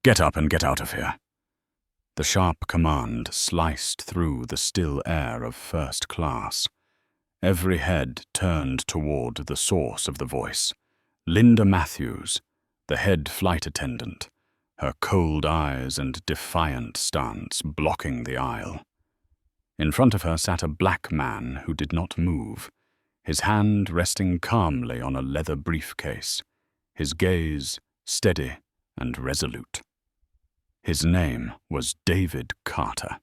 Get up and get out of here." The sharp command sliced through the still air of first class. Every head turned toward the source of the voice. Linda Matthews, the head flight attendant, her cold eyes and defiant stance blocking the aisle. In front of her sat a black man who did not move, his hand resting calmly on a leather briefcase, his gaze steady and resolute. His name was David Carter.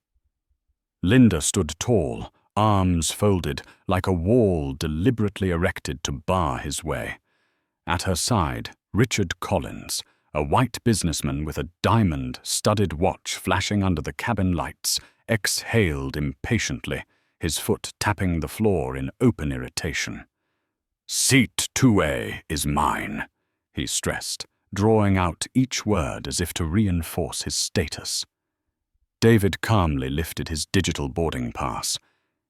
Linda stood tall, arms folded, like a wall deliberately erected to bar his way. At her side, Richard Collins, a white businessman with a diamond-studded watch flashing under the cabin lights, exhaled impatiently, his foot tapping the floor in open irritation. "Seat 2A is mine," he stressed, drawing out each word as if to reinforce his status. David calmly lifted his digital boarding pass,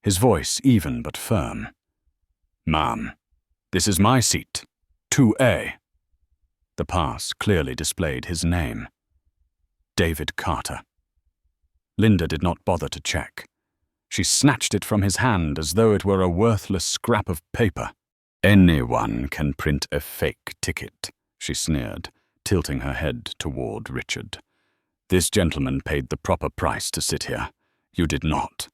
his voice even but firm. "Ma'am, this is my seat, 2A." The pass clearly displayed his name. David Carter. Linda did not bother to check. She snatched it from his hand as though it were a worthless scrap of paper. "Anyone can print a fake ticket," she sneered, tilting her head toward Richard. "This gentleman paid the proper price to sit here. You did not."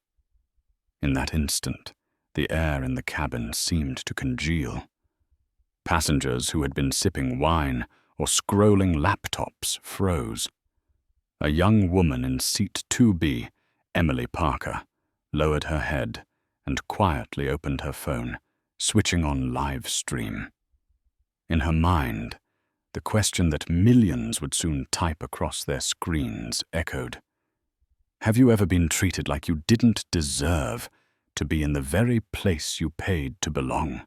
In that instant, the air in the cabin seemed to congeal. Passengers who had been sipping wine or scrolling laptops froze. A young woman in seat 2B, Emily Parker, lowered her head and quietly opened her phone, switching on live stream. In her mind, the question that millions would soon type across their screens echoed. Have you ever been treated like you didn't deserve to be in the very place you paid to belong?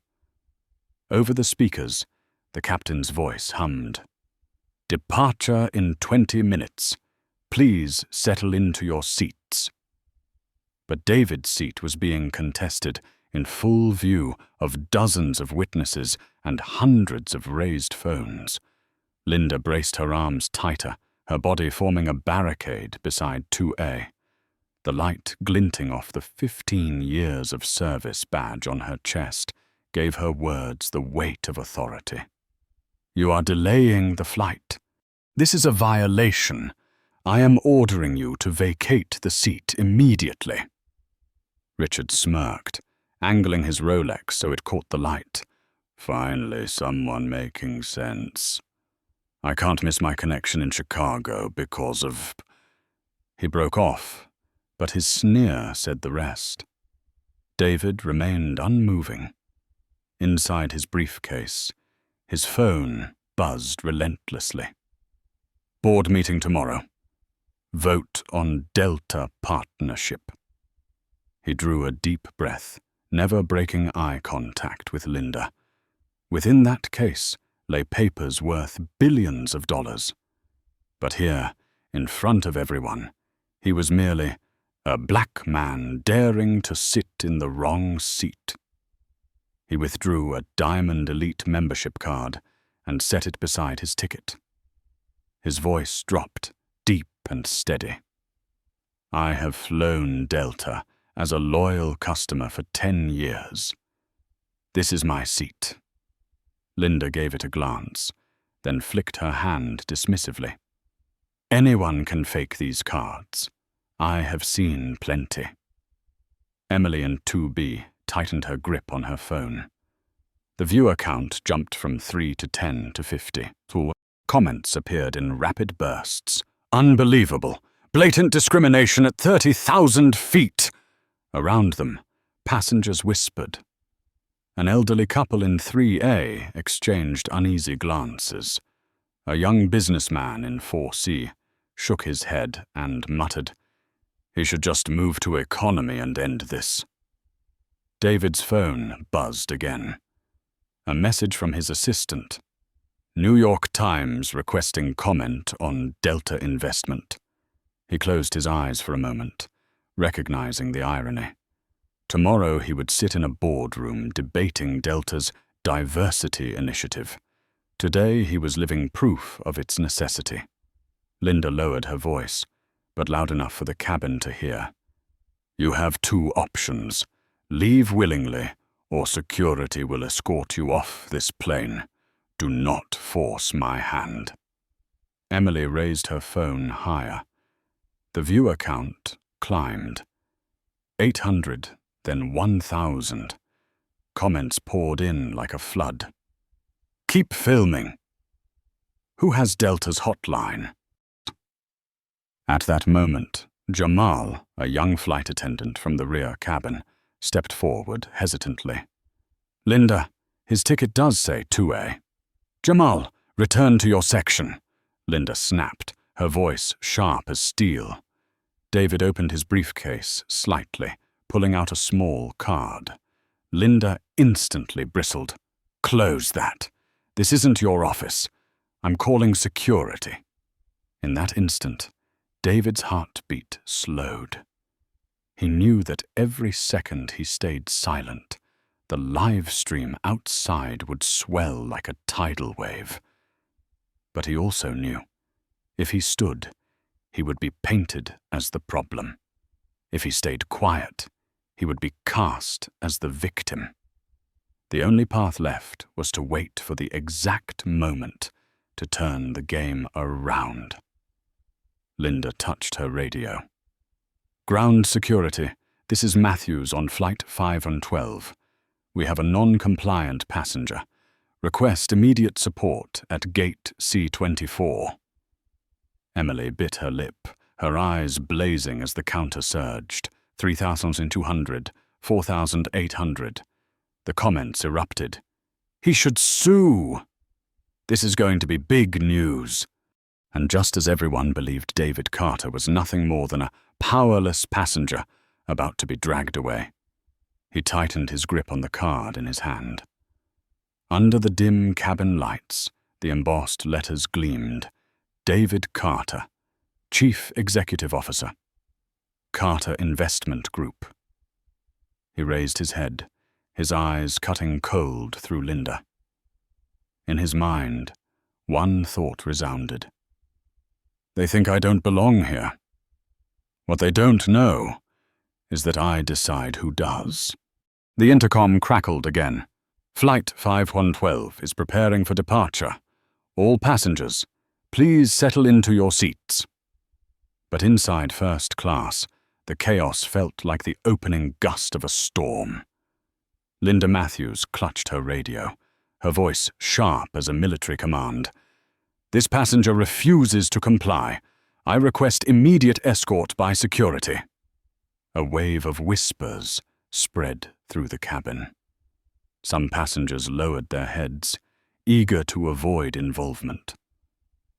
Over the speakers, the captain's voice hummed. "Departure in 20 minutes. Please settle into your seats." But David's seat was being contested in full view of dozens of witnesses and hundreds of raised phones. Linda braced her arms tighter, her body forming a barricade beside 2A. The light glinting off the 15 years of service badge on her chest gave her words the weight of authority. "You are delaying the flight. This is a violation. I am ordering you to vacate the seat immediately." Richard smirked, angling his Rolex so it caught the light. "Finally, someone making sense. I can't miss my connection in Chicago because of—" He broke off, but his sneer said the rest. David remained unmoving. Inside his briefcase, his phone buzzed relentlessly. "Board meeting tomorrow. Vote on Delta partnership." He drew a deep breath, never breaking eye contact with Linda. Within that case lay papers worth billions of dollars. But here, in front of everyone, he was merely a black man daring to sit in the wrong seat. He withdrew a Diamond Elite membership card and set it beside his ticket. His voice dropped, deep and steady. "I have flown Delta as a loyal customer for 10 years. This is my seat." Linda gave it a glance, then flicked her hand dismissively. "Anyone can fake these cards. I have seen plenty." Emily in 2B tightened her grip on her phone. The viewer count jumped from 3 to 10 to 50. Comments appeared in rapid bursts. "Unbelievable! Blatant discrimination at 30,000 feet!" Around them, passengers whispered. An elderly couple in 3A exchanged uneasy glances. A young businessman in 4C shook his head and muttered, "He should just move to economy and end this." David's phone buzzed again. A message from his assistant. "New York Times requesting comment on Delta investment." He closed his eyes for a moment, recognizing the irony. Tomorrow he would sit in a boardroom debating Delta's diversity initiative. Today he was living proof of its necessity. Linda lowered her voice, but loud enough for the cabin to hear. You have two options. Leave willingly, or security will escort you off this plane. Do not force my hand. Emily raised her phone higher. The viewer count climbed. 800, then 1,000. Comments poured in like a flood. Keep filming. Who has Delta's hotline? At that moment, Jamal, a young flight attendant from the rear cabin, stepped forward hesitantly. Linda, his ticket does say 2A. Jamal, return to your section, Linda snapped, her voice sharp as steel. David opened his briefcase slightly, pulling out a small card. Linda instantly bristled. Close that. This isn't your office. I'm calling security. In that instant, David's heartbeat slowed. He knew that every second he stayed silent, the live stream outside would swell like a tidal wave. But he also knew, if he stood, he would be painted as the problem. If he stayed quiet, he would be cast as the victim. The only path left was to wait for the exact moment to turn the game around. Linda touched her radio. Ground security, this is Matthews on flight 512. We have a non-compliant passenger. Request immediate support at gate C24. Emily bit her lip, her eyes blazing as the counter surged. 3,200, 4,800. The comments erupted. He should sue! This is going to be big news. And just as everyone believed David Carter was nothing more than a powerless passenger about to be dragged away, he tightened his grip on the card in his hand. Under the dim cabin lights, the embossed letters gleamed. David Carter, Chief Executive Officer, Carter Investment Group. He raised his head, his eyes cutting cold through Linda. In his mind, one thought resounded. They think I don't belong here. What they don't know is that I decide who does. The intercom crackled again. Flight 5112 is preparing for departure. All passengers, please settle into your seats. But inside first class, the chaos felt like the opening gust of a storm. Linda Matthews clutched her radio, her voice sharp as a military command. This passenger refuses to comply. I request immediate escort by security. A wave of whispers spread through the cabin. Some passengers lowered their heads, eager to avoid involvement.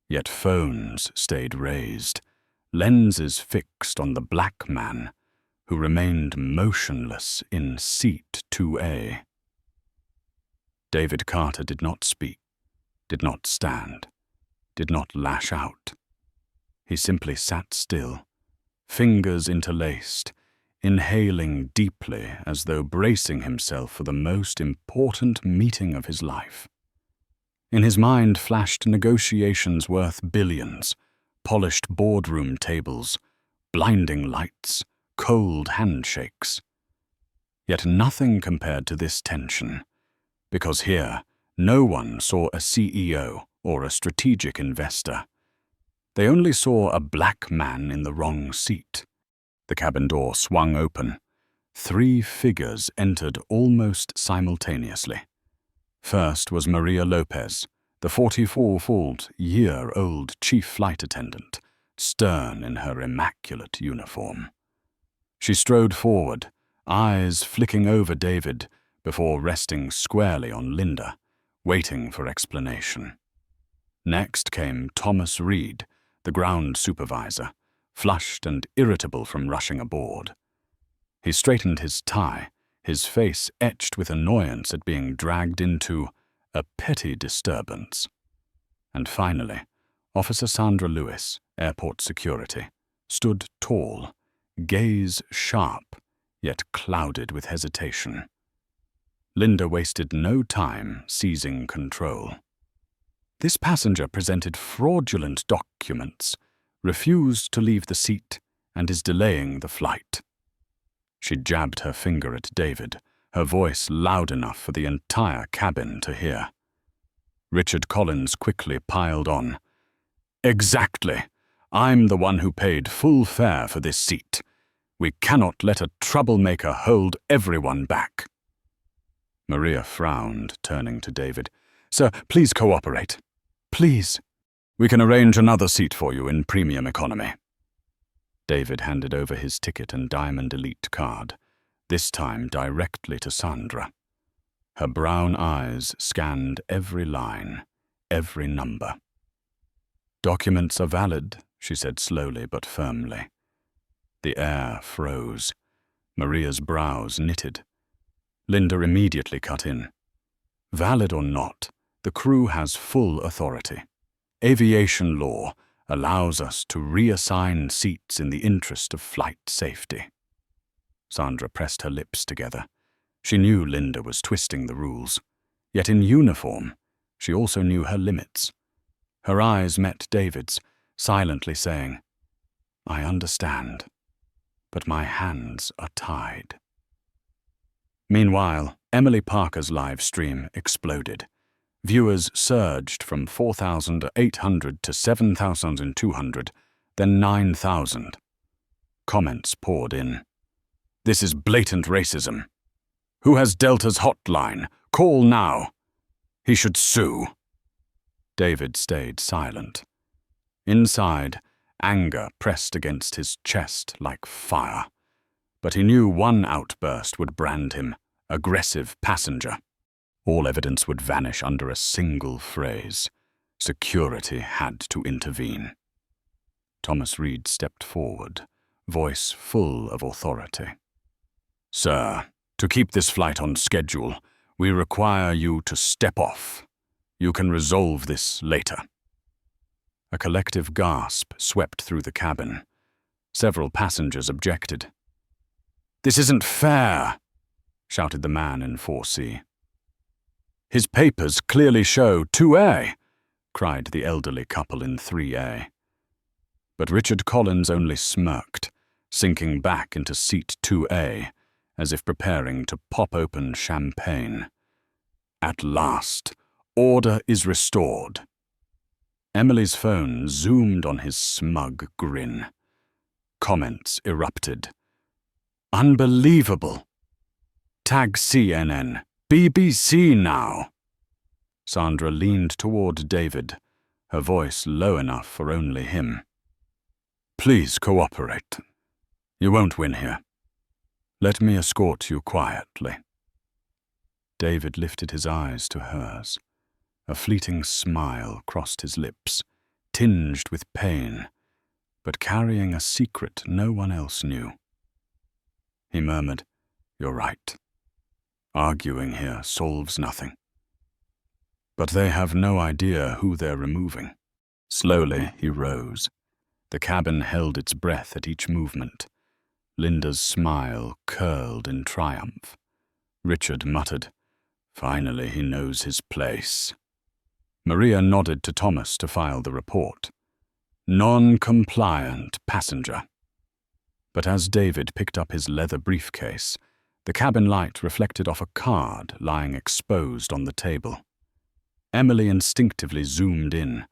Yet phones stayed raised, lenses fixed on the black man, who remained motionless in seat 2A. David Carter did not speak, did not stand, did not lash out. He simply sat still, fingers interlaced, inhaling deeply as though bracing himself for the most important meeting of his life. In his mind flashed negotiations worth billions, polished boardroom tables, blinding lights, cold handshakes. Yet nothing compared to this tension, because here no one saw a CEO or a strategic investor. They only saw a black man in the wrong seat. The cabin door swung open. 3 figures entered almost simultaneously. First was Maria Lopez, the 44-year-old chief flight attendant, stern in her immaculate uniform. She strode forward, eyes flicking over David before resting squarely on Linda, waiting for explanation. Next came Thomas Reed, the ground supervisor, flushed and irritable from rushing aboard. He straightened his tie, his face etched with annoyance at being dragged into a petty disturbance. And finally, Officer Sandra Lewis, airport security, stood tall, gaze sharp, yet clouded with hesitation. Linda wasted no time seizing control. This passenger presented fraudulent documents, refused to leave the seat and is delaying the flight. She jabbed her finger at David, her voice loud enough for the entire cabin to hear. Richard Collins quickly piled on. "Exactly. I'm the one who paid full fare for this seat. We cannot let a troublemaker hold everyone back." Maria frowned, turning to David. "Sir, please cooperate. Please. We can arrange another seat for you in premium economy." David handed over his ticket and Diamond Elite card, this time directly to Sandra. Her brown eyes scanned every line, every number. "Documents are valid," she said slowly but firmly. The air froze. Maria's brows knitted. Linda immediately cut in. "Valid or not, the crew has full authority. Aviation law allows us to reassign seats in the interest of flight safety." Sandra pressed her lips together. She knew Linda was twisting the rules. Yet in uniform, she also knew her limits. Her eyes met David's, silently saying, "I understand, but my hands are tied." Meanwhile, Emily Parker's live stream exploded. Viewers surged from 4,800 to 7,200, then 9,000. Comments poured in. "This is blatant racism. Who has Delta's hotline? Call now. He should sue." David stayed silent. Inside, anger pressed against his chest like fire. But he knew one outburst would brand him aggressive passenger. All evidence would vanish under a single phrase. Security had to intervene. Thomas Reed stepped forward, voice full of authority. "Sir, to keep this flight on schedule, we require you to step off. You can resolve this later." A collective gasp swept through the cabin. Several passengers objected. "This isn't fair," shouted the man in 4C. "His papers clearly show 2A, cried the elderly couple in 3A. But Richard Collins only smirked, sinking back into seat 2A, as if preparing to pop open champagne. At last, order is restored. Emily's phone zoomed on his smug grin. Comments erupted. "Unbelievable. Tag CNN. BBC now." Sandra leaned toward David, her voice low enough for only him. "Please cooperate. You won't win here. Let me escort you quietly." David lifted his eyes to hers. A fleeting smile crossed his lips, tinged with pain, but carrying a secret no one else knew. He murmured, "You're right. Arguing here solves nothing." But they have no idea who they're removing. Slowly he rose. The cabin held its breath at each movement. Linda's smile curled in triumph. Richard muttered, "Finally he knows his place." Maria nodded to Thomas to file the report. "Non-compliant passenger." But as David picked up his leather briefcase, the cabin light reflected off a card lying exposed on the table. Emily instinctively zoomed in,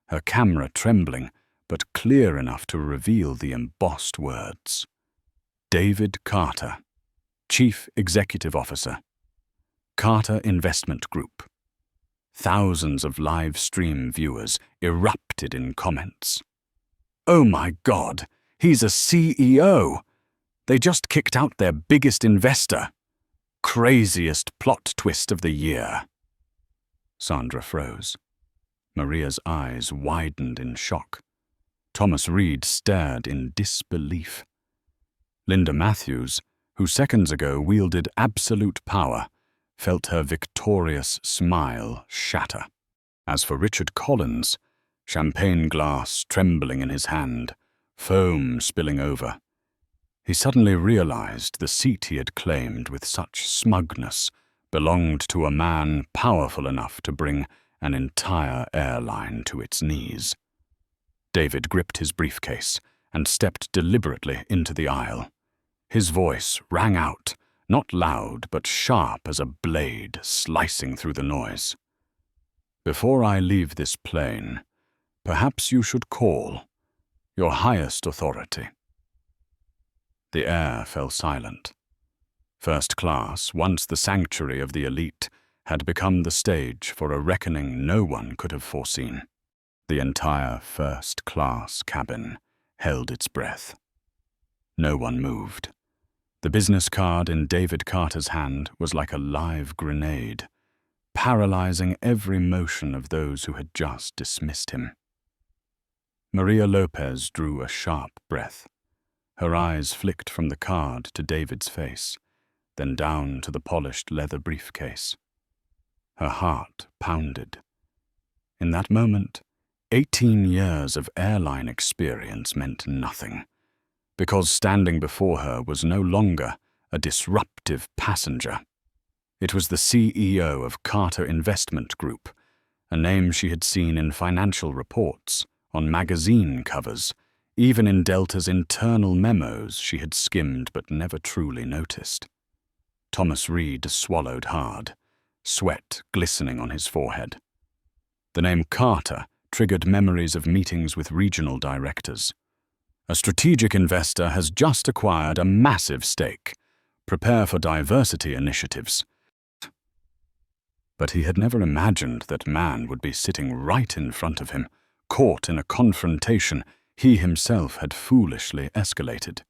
her camera trembling, but clear enough to reveal the embossed words. David Carter, Chief Executive Officer, Carter Investment Group. Thousands of live stream viewers erupted in comments. "Oh my God, he's a CEO! They just kicked out their biggest investor. Craziest plot twist of the year." Sandra froze. Maria's eyes widened in shock. Thomas Reed stared in disbelief. Linda Matthews, who seconds ago wielded absolute power, felt her victorious smile shatter. As for Richard Collins, champagne glass trembling in his hand, foam spilling over, he suddenly realized the seat he had claimed with such smugness belonged to a man powerful enough to bring an entire airline to its knees. David gripped his briefcase and stepped deliberately into the aisle. His voice rang out, not loud but sharp as a blade slicing through the noise. "Before I leave this plane, perhaps you should call your highest authority." The air fell silent. First class, once the sanctuary of the elite, had become the stage for a reckoning no one could have foreseen. The entire first-class cabin held its breath. No one moved. The business card in David Carter's hand was like a live grenade, paralyzing every motion of those who had just dismissed him. Maria Lopez drew a sharp breath. Her eyes flicked from the card to David's face, then down to the polished leather briefcase. Her heart pounded. In that moment, 18 years of airline experience meant nothing, because standing before her was no longer a disruptive passenger. It was the CEO of Carter Investment Group, a name she had seen in financial reports, on magazine covers, even in Delta's internal memos she had skimmed but never truly noticed. Thomas Reed swallowed hard, sweat glistening on his forehead. The name Carter triggered memories of meetings with regional directors. A strategic investor has just acquired a massive stake. Prepare for diversity initiatives. But he had never imagined that man would be sitting right in front of him, caught in a confrontation he himself had foolishly escalated.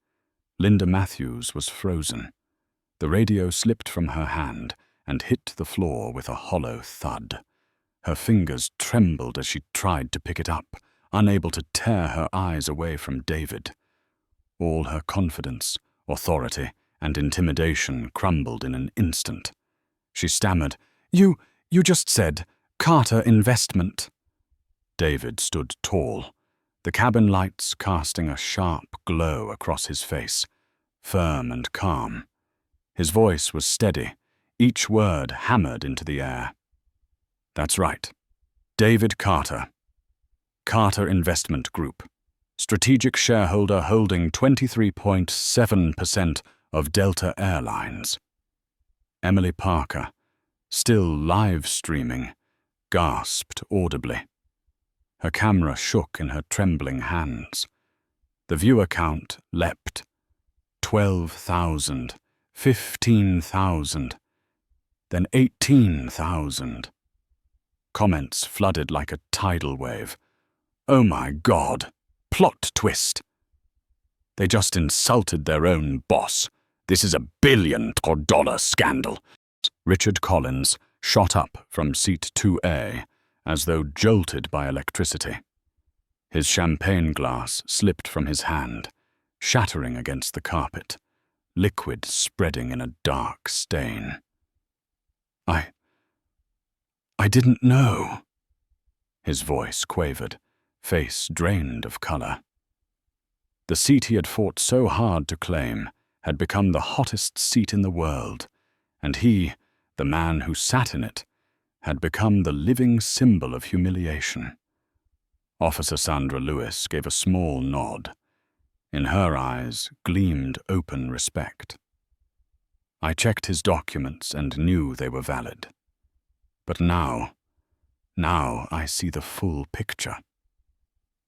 Linda Matthews was frozen. The radio slipped from her hand and hit the floor with a hollow thud. Her fingers trembled as she tried to pick it up, unable to tear her eyes away from David. All her confidence, authority, and intimidation crumbled in an instant. She stammered, You just said, Carter Investment." David stood tall, the cabin lights casting a sharp glow across his face, firm and calm. His voice was steady, each word hammered into the air. "That's right. David Carter. Carter Investment Group. Strategic shareholder holding 23.7% of Delta Airlines." Emily Parker, still live streaming, gasped audibly. Her camera shook in her trembling hands. The viewer count leapt. 12,000, 15,000, then 18,000. Comments flooded like a tidal wave. "Oh my God! Plot twist! They just insulted their own boss. This is a billion-dollar scandal." Richard Collins shot up from seat 2A, as though jolted by electricity. His champagne glass slipped from his hand, shattering against the carpet, liquid spreading in a dark stain. I didn't know." His voice quavered, face drained of color. The seat he had fought so hard to claim had become the hottest seat in the world, and he, the man who sat in it, had become the living symbol of humiliation. Officer Sandra Lewis gave a small nod. In her eyes gleamed open respect. I checked his documents and knew they were valid. But now I see the full picture.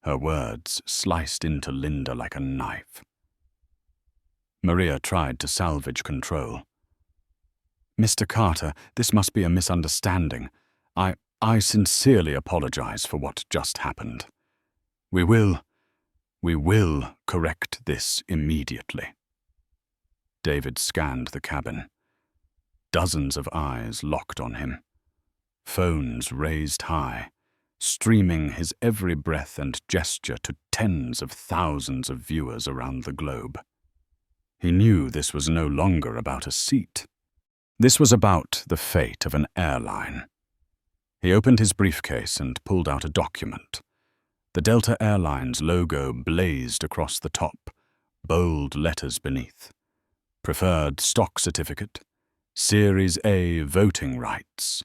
Her words sliced into Linda like a knife. Maria tried to salvage control. "Mr. Carter, this must be a misunderstanding. I sincerely apologize for what just happened. We will correct this immediately." David scanned the cabin. Dozens of eyes locked on him. Phones raised high, streaming his every breath and gesture to tens of thousands of viewers around the globe. He knew this was no longer about a seat. This was about the fate of an airline. He opened his briefcase and pulled out a document. The Delta Airlines logo blazed across the top, bold letters beneath. Preferred stock certificate, Series A voting rights,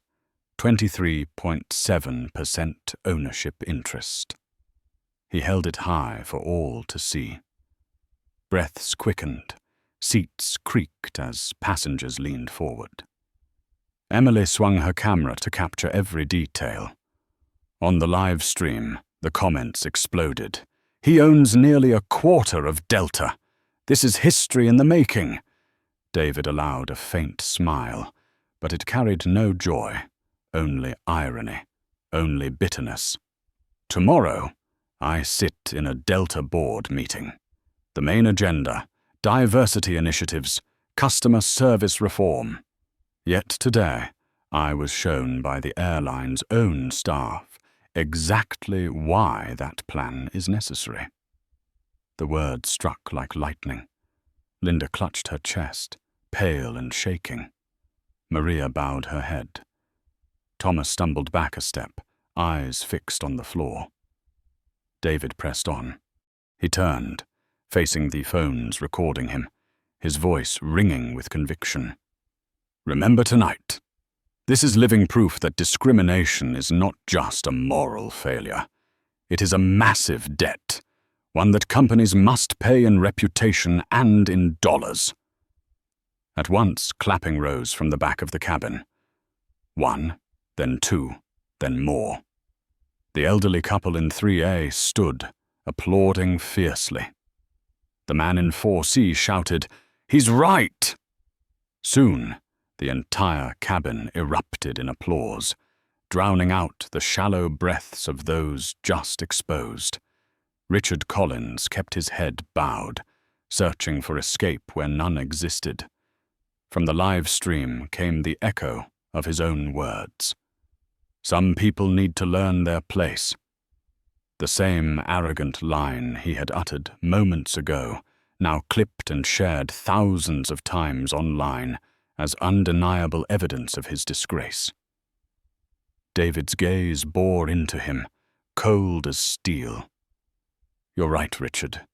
23.7% ownership interest. He held it high for all to see. Breaths quickened, seats creaked as passengers leaned forward. Emily swung her camera to capture every detail. On the live stream, the comments exploded. "He owns nearly a quarter of Delta. This is history in the making." David allowed a faint smile, but it carried no joy, only irony, only bitterness. "Tomorrow, I sit in a Delta board meeting. The main agenda, diversity initiatives, customer service reform. Yet today, I was shown by the airline's own staff exactly why that plan is necessary." The words struck like lightning. Linda clutched her chest, pale and shaking. Maria bowed her head. Thomas stumbled back a step, eyes fixed on the floor. David pressed on. He turned, facing the phones recording him, his voice ringing with conviction. "Remember tonight. This is living proof that discrimination is not just a moral failure. It is a massive debt, one that companies must pay in reputation and in dollars." At once, clapping rose from the back of the cabin. One, then two, then more. The elderly couple in 3A stood, applauding fiercely. The man in 4C shouted, "He's right!" Soon, the entire cabin erupted in applause, drowning out the shallow breaths of those just exposed. Richard Collins kept his head bowed, searching for escape where none existed. From the live stream came the echo of his own words. "Some people need to learn their place." The same arrogant line he had uttered moments ago, now clipped and shared thousands of times online as undeniable evidence of his disgrace. David's gaze bore into him, cold as steel. "You're right, Richard.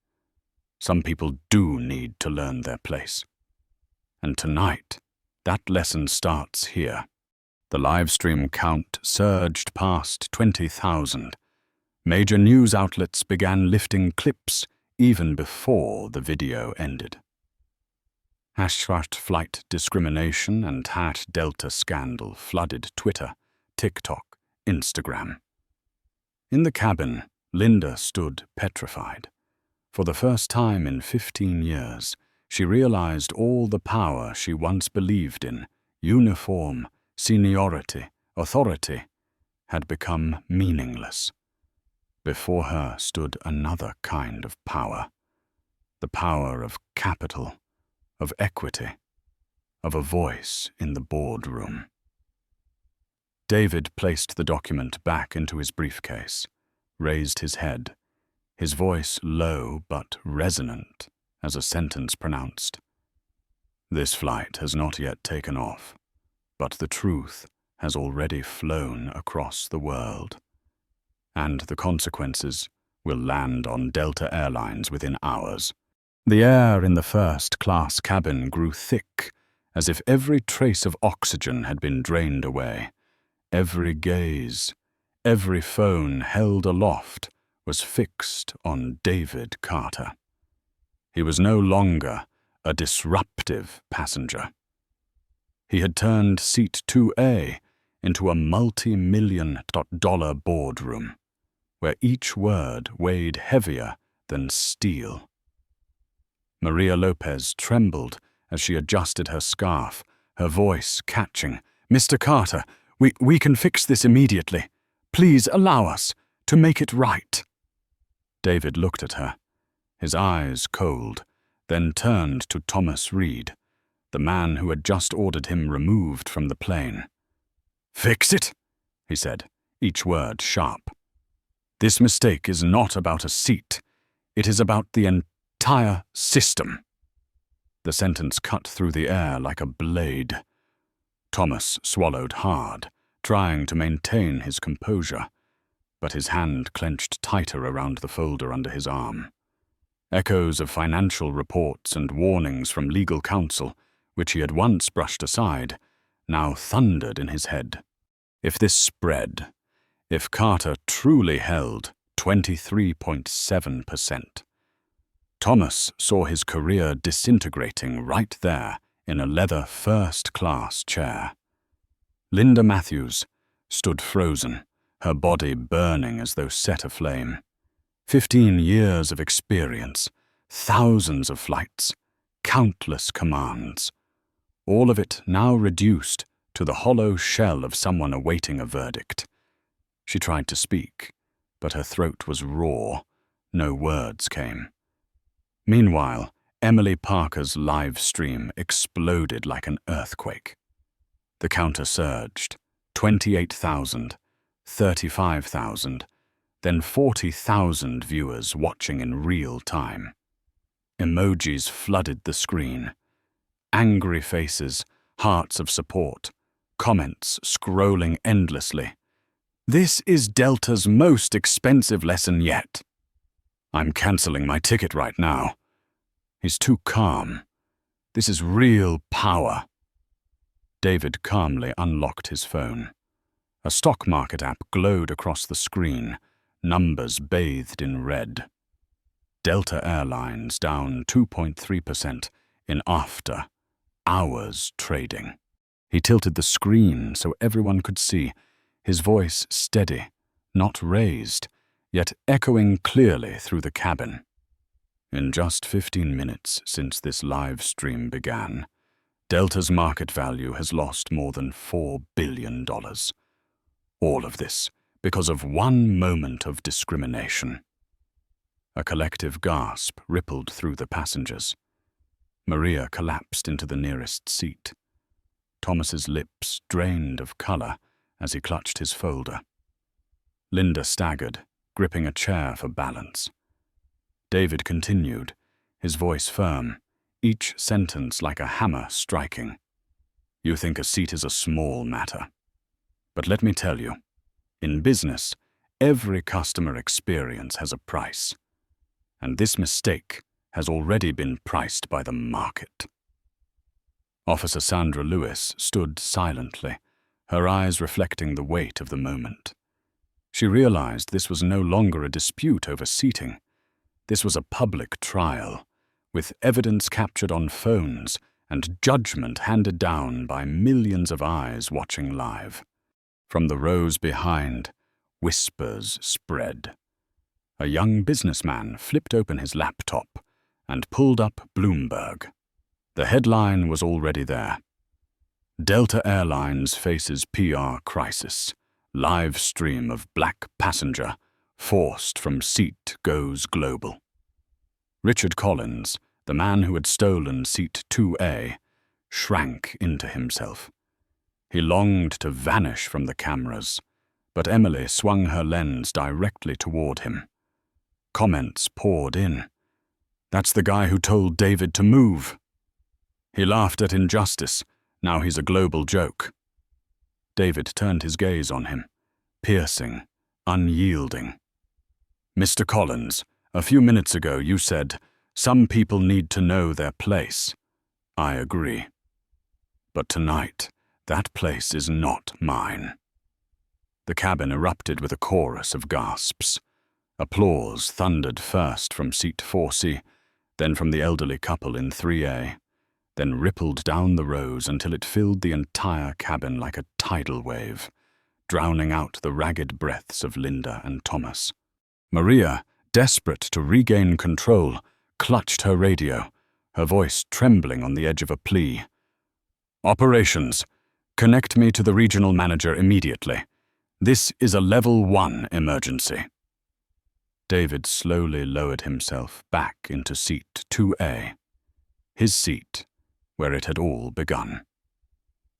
Some people do need to learn their place. And tonight, that lesson starts here." The livestream count surged past 20,000. Major news outlets began lifting clips even before the video ended. #flight discrimination and #Delta scandal flooded Twitter, TikTok, Instagram. In the cabin, Linda stood petrified. For the first time in 15 years, she realized all the power she once believed in, uniform, seniority, authority, had become meaningless. Before her stood another kind of power, the power of capital, of equity, of a voice in the boardroom. David placed the document back into his briefcase, raised his head, his voice low but resonant as a sentence pronounced. "This flight has not yet taken off, but the truth has already flown across the world. And the consequences will land on Delta Airlines within hours." The air in the first-class cabin grew thick, as if every trace of oxygen had been drained away. Every gaze, every phone held aloft was fixed on David Carter. He was no longer a disruptive passenger. He had turned seat 2A into a multi-million-dollar boardroom, where each word weighed heavier than steel. Maria Lopez trembled as she adjusted her scarf, her voice catching. "Mr. Carter, we can fix this immediately. Please allow us to make it right." David looked at her, his eyes cold, then turned to Thomas Reed, the man who had just ordered him removed from the plane. "Fix it?" he said, each word sharp. "This mistake is not about a seat. It is about the entire system." The sentence cut through the air like a blade. Thomas swallowed hard, trying to maintain his composure, but his hand clenched tighter around the folder under his arm. Echoes of financial reports and warnings from legal counsel, which he had once brushed aside, now thundered in his head. If this spread, if Carter truly held 23.7%. Thomas saw his career disintegrating right there in a leather first-class chair. Linda Matthews stood frozen, her body burning as though set aflame. 15 years of experience, thousands of flights, countless commands, all of it now reduced to the hollow shell of someone awaiting a verdict. She tried to speak, but her throat was raw. No words came. Meanwhile, Emily Parker's live stream exploded like an earthquake. The counter surged. 28,000, 35,000, then 40,000 viewers watching in real time. Emojis flooded the screen. Angry faces, hearts of support, comments scrolling endlessly. "This is Delta's most expensive lesson yet." "I'm canceling my ticket right now." "He's too calm. This is real power." David calmly unlocked his phone. A stock market app glowed across the screen, numbers bathed in red. Delta Airlines down 2.3% in after hours trading. He tilted the screen so everyone could see, his voice steady, not raised, yet echoing clearly through the cabin. In just 15 minutes since this live stream began, Delta's market value has lost more than $4 billion. All of this because of one moment of discrimination. A collective gasp rippled through the passengers. Maria collapsed into the nearest seat. Thomas's lips drained of color as he clutched his folder. Linda staggered, gripping a chair for balance. David continued, his voice firm, each sentence like a hammer striking. "You think a seat is a small matter. But let me tell you, in business, every customer experience has a price. And this mistake has already been priced by the market." Officer Sandra Lewis stood silently, her eyes reflecting the weight of the moment. She realized this was no longer a dispute over seating. This was a public trial, with evidence captured on phones and judgment handed down by millions of eyes watching live. From the rows behind, whispers spread. A young businessman flipped open his laptop and pulled up Bloomberg. The headline was already there. "Delta Airlines faces PR crisis. Live stream of black passenger forced from seat goes global." Richard Collins, the man who had stolen seat 2A, shrank into himself. He longed to vanish from the cameras, but Emily swung her lens directly toward him. Comments poured in. "That's the guy who told David to move. He laughed at injustice. Now he's a global joke." David turned his gaze on him, piercing, unyielding. "Mr. Collins, a few minutes ago you said, 'Some people need to know their place.' I agree. But tonight, that place is not mine." The cabin erupted with a chorus of gasps. Applause thundered first from seat 4C, then from the elderly couple in 3A, then rippled down the rows until it filled the entire cabin like a tidal wave, drowning out the ragged breaths of Linda and Thomas. Maria, desperate to regain control, clutched her radio, her voice trembling on the edge of a plea. "Operations, connect me to the regional manager immediately. This is a level 1 emergency." David slowly lowered himself back into seat 2A, his seat, where it had all begun.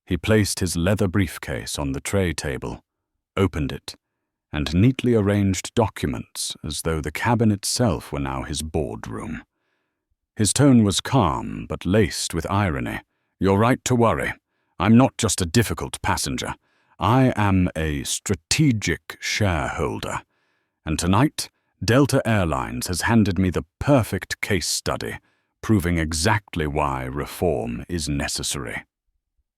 He placed his leather briefcase on the tray table, opened it, and neatly arranged documents as though the cabin itself were now his boardroom. His tone was calm but laced with irony. "You're right to worry. I'm not just a difficult passenger. I am a strategic shareholder. And tonight, Delta Airlines has handed me the perfect case study, proving exactly why reform is necessary."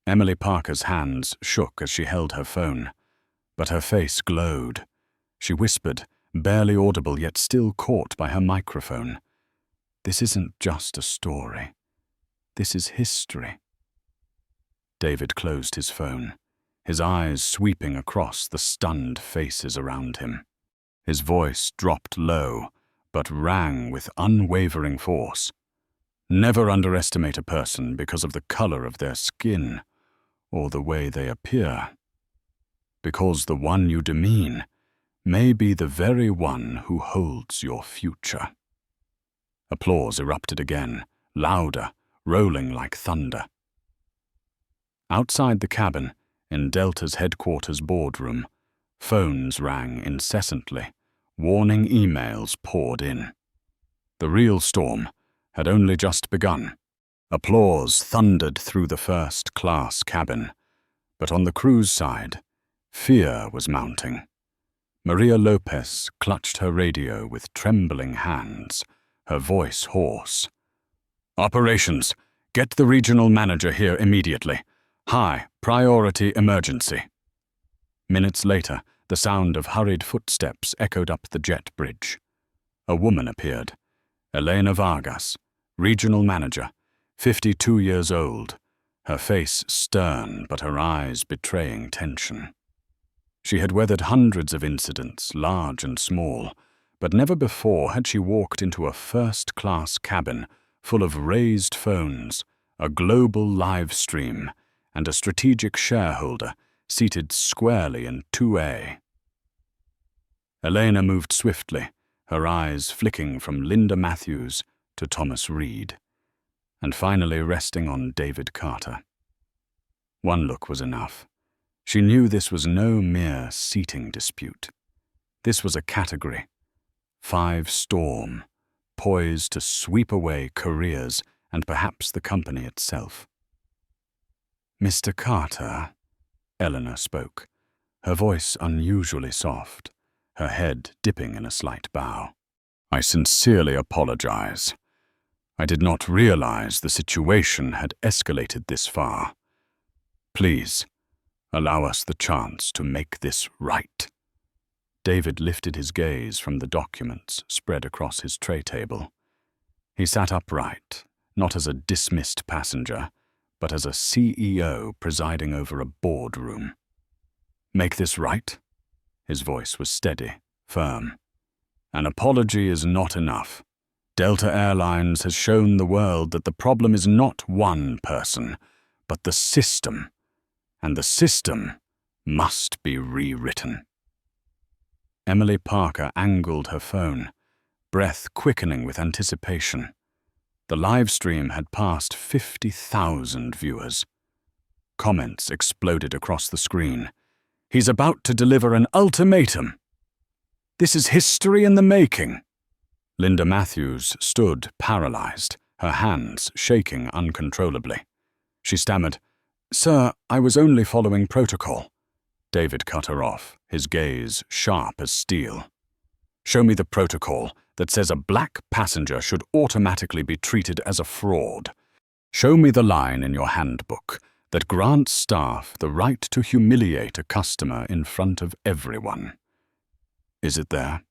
Emily Parker's hands shook as she held her phone, but her face glowed. She whispered, barely audible yet still caught by her microphone. This isn't just a story. This is history. David closed his phone, his eyes sweeping across the stunned faces around him. His voice dropped low, but rang with unwavering force. Never underestimate a person because of the color of their skin or the way they appear, because the one you demean may be the very one who holds your future. Applause erupted again, louder, rolling like thunder. Outside the cabin, in Delta's headquarters boardroom, phones rang incessantly, warning emails poured in. The real storm had only just begun. Applause thundered through the first-class cabin, but on the crew's side, fear was mounting. Maria Lopez clutched her radio with trembling hands, her voice hoarse. "Operations, get the regional manager here immediately. High priority emergency." Minutes later, the sound of hurried footsteps echoed up the jet bridge. A woman appeared. Elena Vargas, regional manager, 52 years old, her face stern but her eyes betraying tension. She had weathered hundreds of incidents, large and small, but never before had she walked into a first-class cabin full of raised phones, a global live stream, and a strategic shareholder seated squarely in 2A. Elena moved swiftly, her eyes flicking from Linda Matthews to Thomas Reed, and finally resting on David Carter. One look was enough. She knew this was no mere seating dispute. This was a category 5 storm, poised to sweep away careers and perhaps the company itself. "Mr. Carter," Eleanor spoke, her voice unusually soft, her head dipping in a slight bow. "I sincerely apologize. I did not realize the situation had escalated this far. Please, allow us the chance to make this right." David lifted his gaze from the documents spread across his tray table. He sat upright, not as a dismissed passenger, but as a CEO presiding over a boardroom. "Make this right?" His voice was steady, firm. "An apology is not enough. Delta Airlines has shown the world that the problem is not one person, but the system, and the system must be rewritten." Emily Parker angled her phone, breath quickening with anticipation. The live stream had passed 50,000 viewers. Comments exploded across the screen. "He's about to deliver an ultimatum. This is history in the making." Linda Matthews stood paralyzed, her hands shaking uncontrollably. She stammered, "Sir, I was only following protocol." David cut her off, his gaze sharp as steel. "Show me the protocol that says a black passenger should automatically be treated as a fraud. Show me the line in your handbook that grants staff the right to humiliate a customer in front of everyone. Is it there?"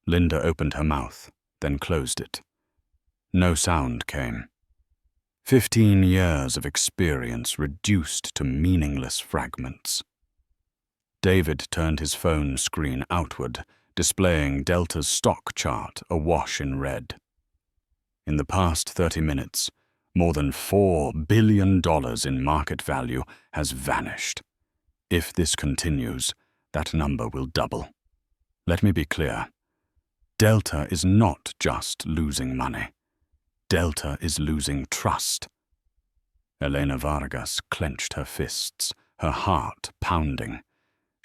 Linda opened her mouth, then closed it. No sound came. 15 years of experience reduced to meaningless fragments. David turned his phone screen outward, displaying Delta's stock chart awash in red. In the past 30 minutes, more than $4 billion in market value has vanished. If this continues, that number will double. Let me be clear. Delta is not just losing money. Delta is losing trust. Elena Vargas clenched her fists, her heart pounding.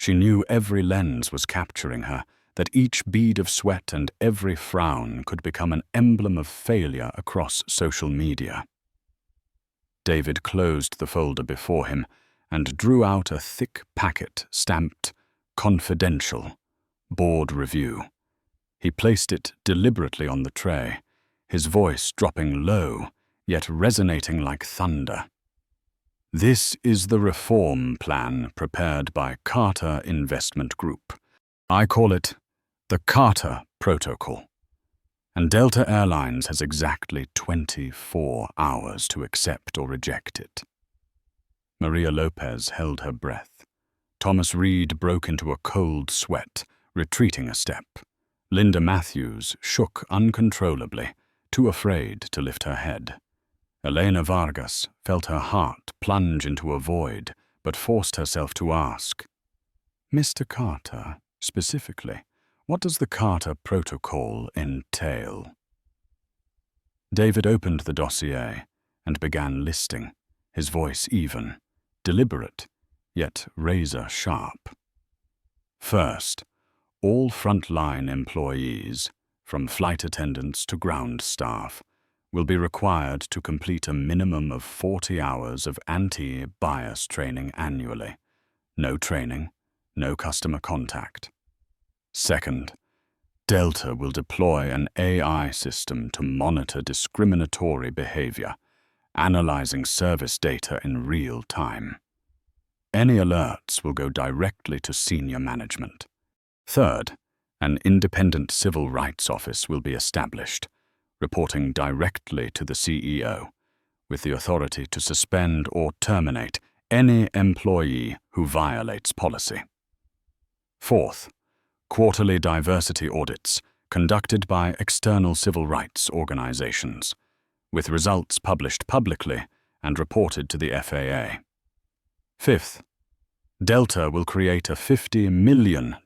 She knew every lens was capturing her, that each bead of sweat and every frown could become an emblem of failure across social media. David closed the folder before him and drew out a thick packet stamped "Confidential, Board Review." He placed it deliberately on the tray, his voice dropping low, yet resonating like thunder. "This is the reform plan prepared by Carter Investment Group. I call it The Carter Protocol. And Delta Airlines has exactly 24 hours to accept or reject it. Maria Lopez held her breath. Thomas Reed broke into a cold sweat, retreating a step. Linda Matthews shook uncontrollably, too afraid to lift her head. Elena Vargas felt her heart plunge into a void, but forced herself to ask, "Mr. Carter, specifically, what does the Carter Protocol entail?" David opened the dossier and began listing, his voice even, deliberate, yet razor-sharp. First, all frontline employees, from flight attendants to ground staff, will be required to complete a minimum of 40 hours of anti-bias training annually. No training, no customer contact. Second, Delta will deploy an AI system to monitor discriminatory behavior, analyzing service data in real time. Any alerts will go directly to senior management. Third, an independent civil rights office will be established, reporting directly to the CEO, with the authority to suspend or terminate any employee who violates policy. Fourth, quarterly diversity audits conducted by external civil rights organizations, with results published publicly and reported to the FAA. Fifth, Delta will create a $50 million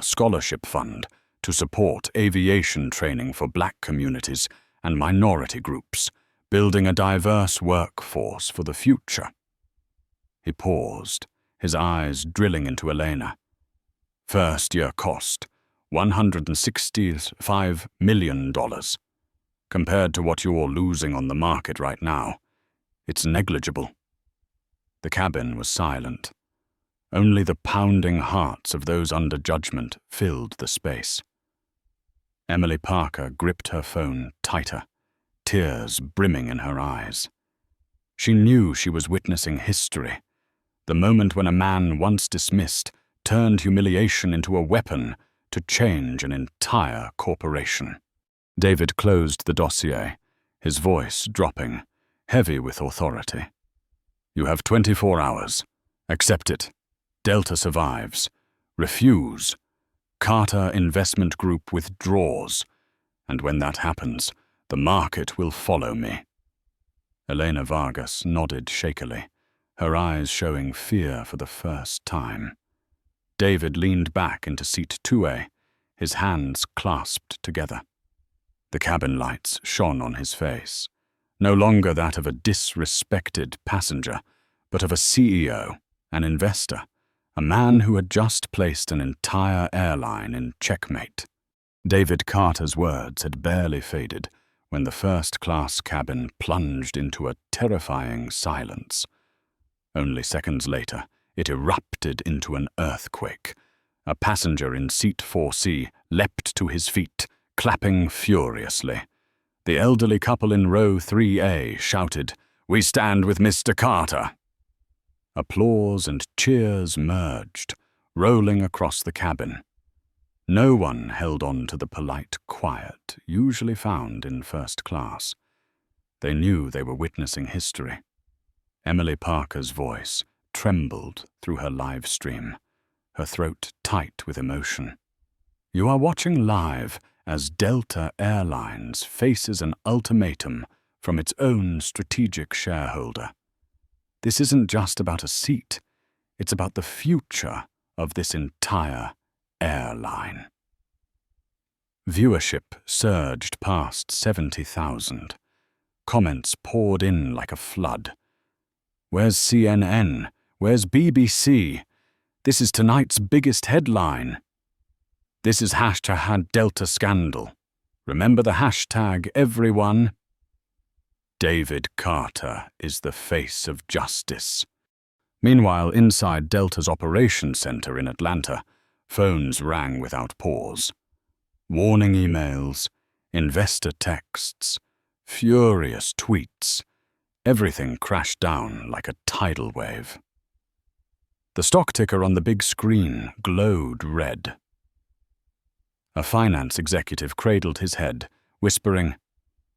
scholarship fund to support aviation training for Black communities and minority groups, building a diverse workforce for the future. He paused, his eyes drilling into Elena. First-year cost, $165 million. Compared to what you're losing on the market right now, it's negligible. The cabin was silent. Only the pounding hearts of those under judgment filled the space. Emily Parker gripped her phone tighter, tears brimming in her eyes. She knew she was witnessing history, the moment when a man once dismissed turned humiliation into a weapon to change an entire corporation. David closed the dossier, his voice dropping, heavy with authority. "You have 24 hours. Accept it. Delta survives. Refuse. Carter Investment Group withdraws. And when that happens, the market will follow me." Elena Vargas nodded shakily, her eyes showing fear for the first time. David leaned back into seat 2A, his hands clasped together. The cabin lights shone on his face, no longer that of a disrespected passenger, but of a CEO, an investor, a man who had just placed an entire airline in checkmate. David Carter's words had barely faded when the first-class cabin plunged into a terrifying silence. Only seconds later, it erupted into an earthquake. A passenger in seat 4C leapt to his feet, clapping furiously. The elderly couple in row 3A shouted, "We stand with Mr. Carter!" Applause and cheers merged, rolling across the cabin. No one held on to the polite quiet usually found in first class. They knew they were witnessing history. Emily Parker's voice trembled through her live stream, her throat tight with emotion. "You are watching live as Delta Airlines faces an ultimatum from its own strategic shareholder. This isn't just about a seat, it's about the future of this entire airline." Viewership surged past 70,000. Comments poured in like a flood. "Where's CNN? Where's BBC? This is tonight's biggest headline. This is hashtag Delta Scandal. Remember the hashtag, everyone." David Carter is the face of justice. Meanwhile, inside Delta's operations center in Atlanta, phones rang without pause. Warning emails, investor texts, furious tweets. Everything crashed down like a tidal wave. The stock ticker on the big screen glowed red. A finance executive cradled his head, whispering,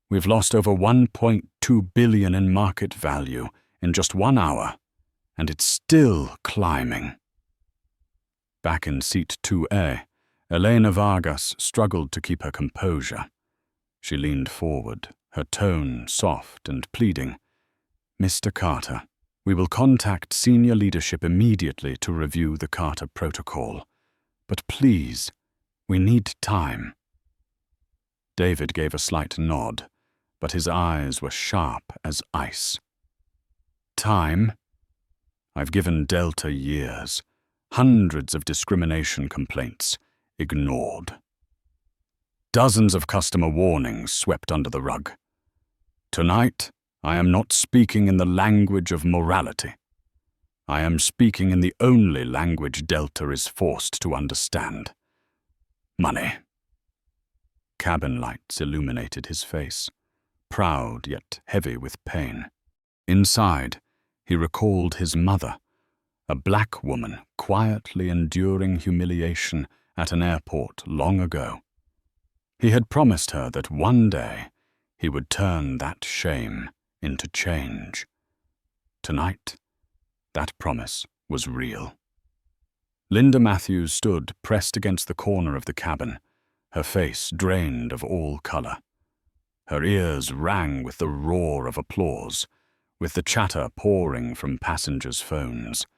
"We've lost over $1.2 billion in market value in just 1 hour, and it's still climbing." Back in seat 2A, Elena Vargas struggled to keep her composure. She leaned forward, her tone soft and pleading. "Mr. Carter, we will contact senior leadership immediately to review the Carter Protocol. But please, we need time." David gave a slight nod, but his eyes were sharp as ice. "Time? I've given Delta years, hundreds of discrimination complaints, ignored. Dozens of customer warnings swept under the rug. Tonight, I am not speaking in the language of morality. I am speaking in the only language Delta is forced to understand. Money." Cabin lights illuminated his face, proud yet heavy with pain. Inside, he recalled his mother, a black woman quietly enduring humiliation at an airport long ago. He had promised her that one day he would turn that shame into change. Tonight, that promise was real. Linda Matthews stood pressed against the corner of the cabin, her face drained of all color. Her ears rang with the roar of applause, with the chatter pouring from passengers' phones.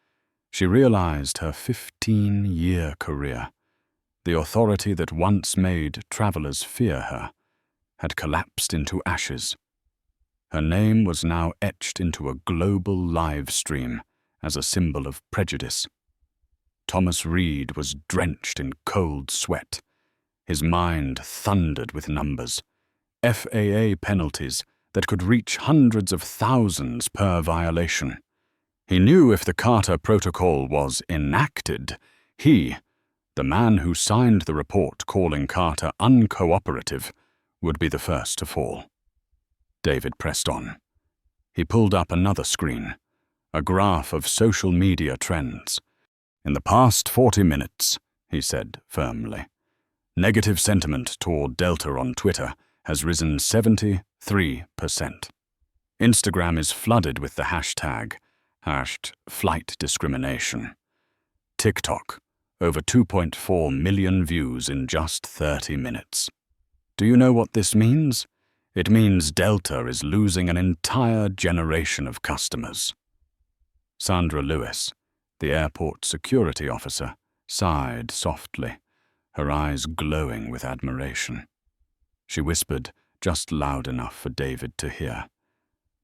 She realized her 15-year career, the authority that once made travelers fear her, had collapsed into ashes. Her name was now etched into a global live stream as a symbol of prejudice. Thomas Reed was drenched in cold sweat. His mind thundered with numbers. FAA penalties that could reach hundreds of thousands per violation. He knew if the Carter Protocol was enacted, he, the man who signed the report calling Carter uncooperative, would be the first to fall. David pressed on. He pulled up another screen, a graph of social media trends. "In the past 40 minutes, he said firmly, negative sentiment toward Delta on Twitter has risen 73%. Instagram is flooded with the hashtag #flight discrimination. TikTok, over 2.4 million views in just 30 minutes. Do you know what this means? It means Delta is losing an entire generation of customers." Sandra Lewis, the airport security officer, sighed softly, her eyes glowing with admiration. She whispered, just loud enough for David to hear,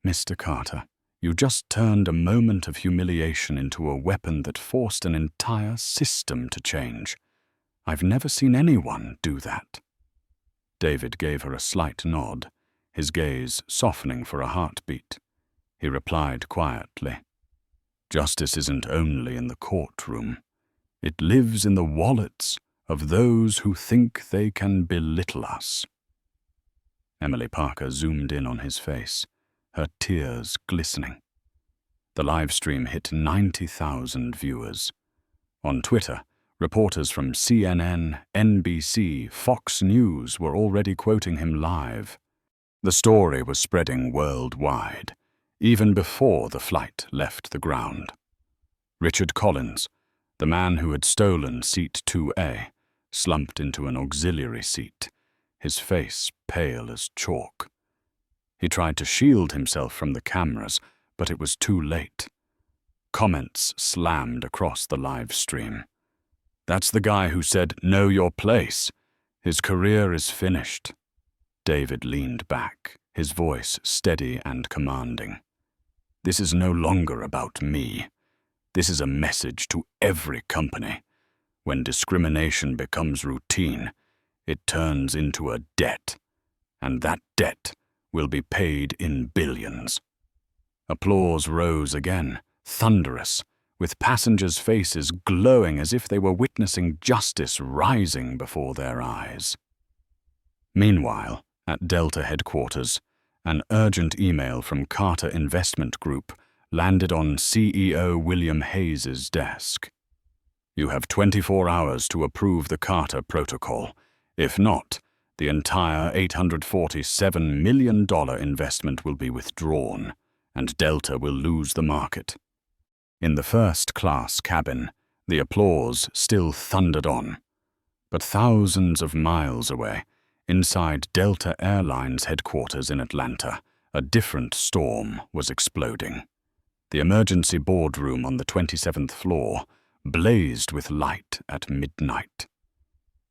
"Mr. Carter, you just turned a moment of humiliation into a weapon that forced an entire system to change. I've never seen anyone do that." David gave her a slight nod, his gaze softening for a heartbeat. He replied quietly, "Justice isn't only in the courtroom. It lives in the wallets of those who think they can belittle us." Emily Parker zoomed in on his face, her tears glistening. The live stream hit 90,000 viewers. On Twitter, reporters from CNN, NBC, Fox News were already quoting him live. The story was spreading worldwide, even before the flight left the ground. Richard Collins, the man who had stolen seat 2A, slumped into an auxiliary seat, his face pale as chalk. He tried to shield himself from the cameras, but it was too late. Comments slammed across the live stream. "That's the guy who said, 'Know your place.' His career is finished." David leaned back, his voice steady and commanding. "This is no longer about me. This is a message to every company. When discrimination becomes routine, it turns into a debt, and that debt will be paid in billions." Applause rose again, thunderous, with passengers' faces glowing as if they were witnessing justice rising before their eyes. Meanwhile, at Delta headquarters, an urgent email from Carter Investment Group landed on CEO William Hayes's desk. "You have 24 hours to approve the Carter Protocol. If not, the entire $847 million investment will be withdrawn, and Delta will lose the market. In the first-class cabin, the applause still thundered on. But thousands of miles away, inside Delta Airlines headquarters in Atlanta, a different storm was exploding. The emergency boardroom on the 27th floor blazed with light at midnight.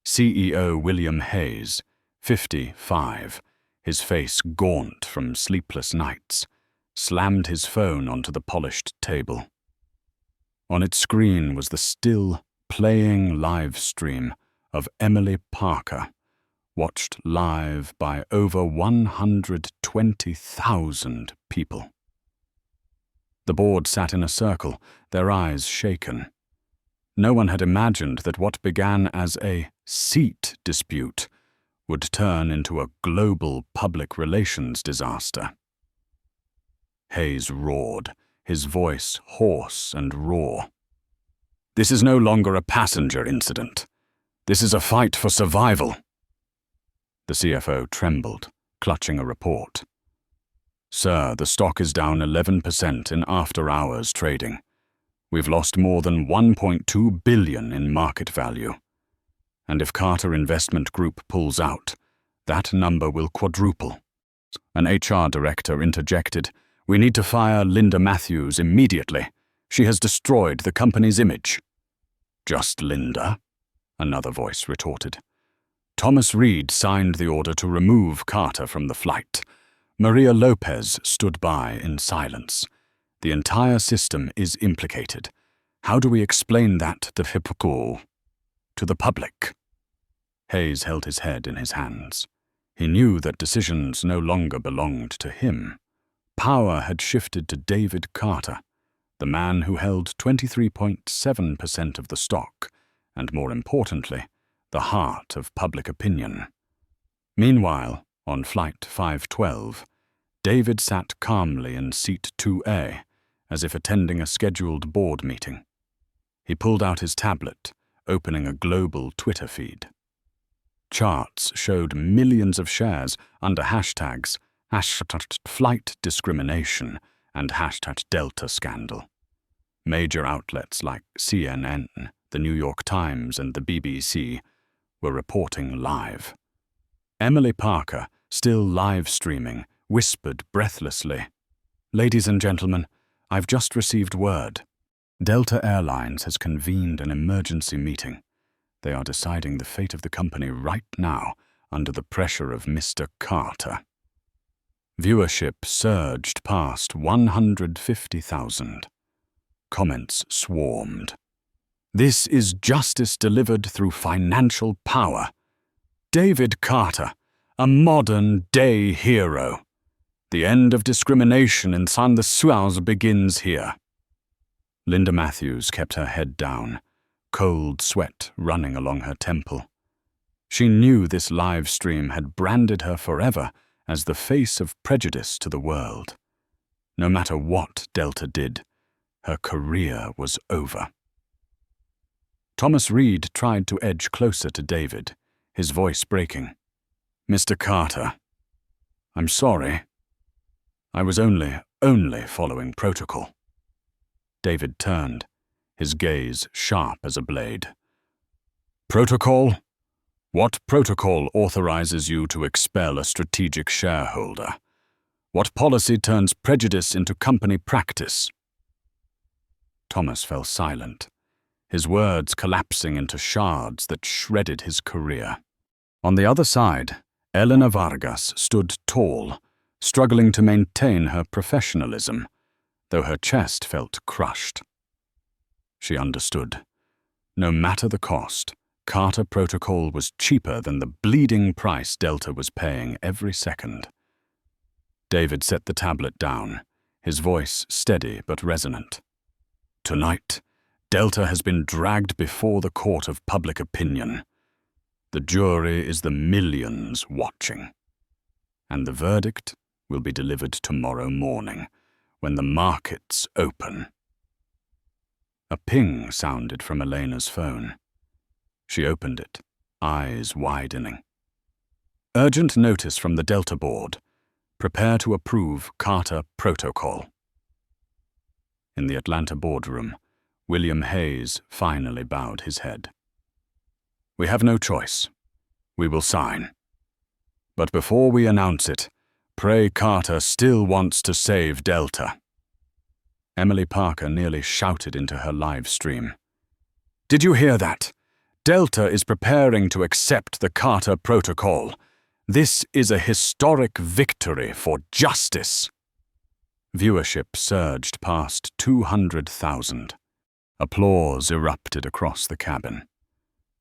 CEO William Hayes, 55, his face gaunt from sleepless nights, slammed his phone onto the polished table. On its screen was the still playing live stream of Emily Parker, watched live by over 120,000 people. The board sat in a circle, their eyes shaken. No one had imagined that what began as a seat dispute would turn into a global public relations disaster. Hayes roared, his voice hoarse and raw. "This is no longer a passenger incident. This is a fight for survival." The CFO trembled, clutching a report. "Sir, the stock is down 11% in after-hours trading. We've lost more than $1.2 billion in market value. And if Carter Investment Group pulls out, that number will quadruple." An HR director interjected, "We need to fire Linda Matthews immediately. She has destroyed the company's image." "Just Linda?" another voice retorted. Thomas Reed signed the order to remove Carter from the flight. Maria Lopez stood by in silence. The entire system is implicated. How do we explain that to the public? Hayes held his head in his hands. He knew that decisions no longer belonged to him. Power had shifted to David Carter, the man who held 23.7% of the stock, and more importantly, the heart of public opinion. Meanwhile, on Flight 512, David sat calmly in Seat 2A, as if attending a scheduled board meeting. He pulled out his tablet, opening a global Twitter feed. Charts showed millions of shares under hashtags #flight discrimination and #Delta scandal. Major outlets like CNN, the New York Times, and the BBC were reporting live. Emily Parker, still live streaming, whispered breathlessly, "Ladies and gentlemen, I've just received word. Delta Airlines has convened an emergency meeting. They are deciding the fate of the company right now under the pressure of Mr. Carter." Viewership surged past 150,000. Comments swarmed. "This is justice delivered through financial power. David Carter, a modern-day hero. The end of discrimination in San begins here." Linda Matthews kept her head down, cold sweat running along her temple. She knew this live stream had branded her forever as the face of prejudice to the world. No matter what Delta did, her career was over. Thomas Reed tried to edge closer to David, his voice breaking. "Mr. Carter, I'm sorry. I was only following protocol." David turned, his gaze sharp as a blade. "Protocol? What protocol authorizes you to expel a strategic shareholder? What policy turns prejudice into company practice?" Thomas fell silent, his words collapsing into shards that shredded his career. On the other side, Elena Vargas stood tall, struggling to maintain her professionalism, though her chest felt crushed. She understood. No matter the cost, Carter Protocol was cheaper than the bleeding price Delta was paying every second. David set the tablet down, his voice steady but resonant. "Tonight, Delta has been dragged before the court of public opinion. The jury is the millions watching. And the verdict will be delivered tomorrow morning, when the markets open." A ping sounded from Elena's phone. She opened it, eyes widening. Urgent notice from the Delta board. Prepare to approve Carter Protocol. In the Atlanta boardroom, William Hayes finally bowed his head. We have no choice. We will sign. But before we announce it, pray Carter still wants to save Delta. Emily Parker nearly shouted into her live stream. Did you hear that? Delta is preparing to accept the Carter Protocol. This is a historic victory for justice. Viewership surged past 200,000. Applause erupted across the cabin.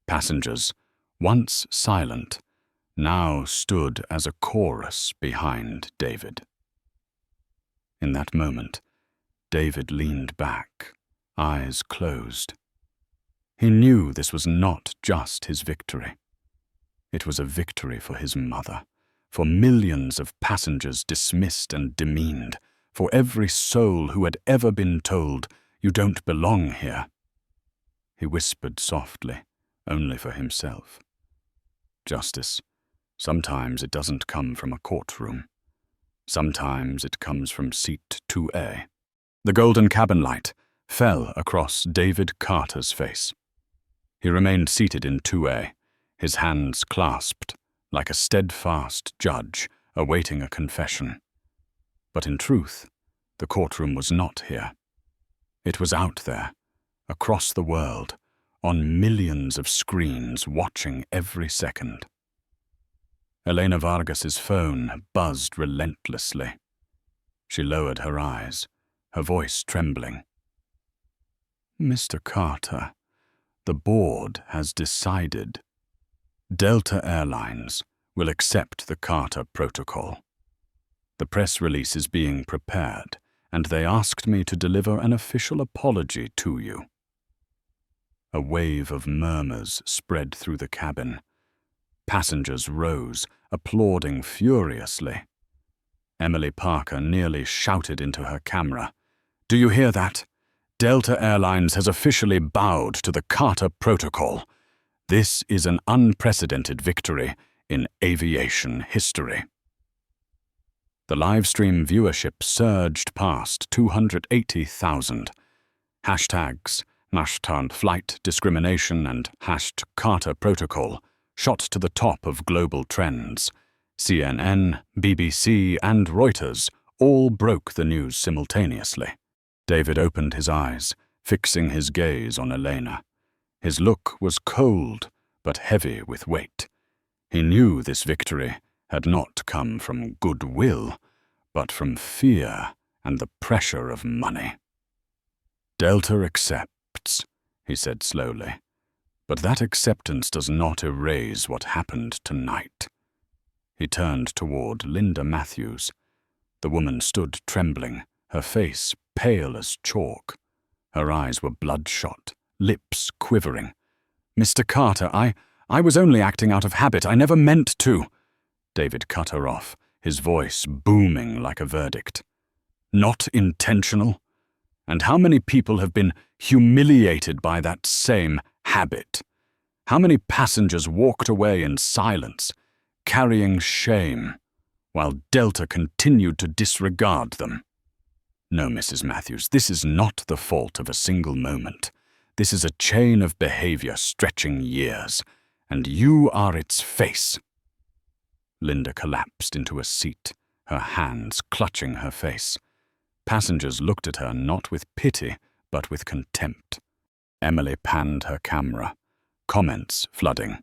Passengers, once silent, now stood as a chorus behind David. In that moment, David leaned back, eyes closed. He knew this was not just his victory. It was a victory for his mother, for millions of passengers dismissed and demeaned, for every soul who had ever been told, "You don't belong here." He whispered softly, only for himself. Justice, sometimes it doesn't come from a courtroom. Sometimes it comes from seat 2A. The golden cabin light fell across David Carter's face. He remained seated in 2A, his hands clasped, like a steadfast judge awaiting a confession. But in truth, the courtroom was not here. It was out there, across the world, on millions of screens watching every second. Elena Vargas's phone buzzed relentlessly. She lowered her eyes, her voice trembling. Mr. Carter, the board has decided. Delta Airlines will accept the Carter Protocol. The press release is being prepared, and they asked me to deliver an official apology to you. A wave of murmurs spread through the cabin. Passengers rose, applauding furiously. Emily Parker nearly shouted into her camera. Do you hear that? Delta Airlines has officially bowed to the Carter Protocol. This is an unprecedented victory in aviation history. The livestream viewership surged past 280,000. Hashtags #flight discrimination and #Carter Protocol shot to the top of global trends. CNN, BBC, and Reuters all broke the news simultaneously. David opened his eyes, fixing his gaze on Elena. His look was cold, but heavy with weight. He knew this victory had not come from goodwill, but from fear and the pressure of money. Delta accepts, he said slowly, but that acceptance does not erase what happened tonight. He turned toward Linda Matthews. The woman stood trembling, her face pale as chalk. Her eyes were bloodshot, lips quivering. Mr. Carter, I was only acting out of habit. I never meant to. David cut her off, his voice booming like a verdict. Not intentional? And how many people have been humiliated by that same habit? How many passengers walked away in silence, carrying shame, while Delta continued to disregard them? No, Mrs. Matthews, this is not the fault of a single moment. This is a chain of behavior stretching years, and you are its face. Linda collapsed into a seat, her hands clutching her face. Passengers looked at her not with pity, but with contempt. Emily panned her camera, comments flooding.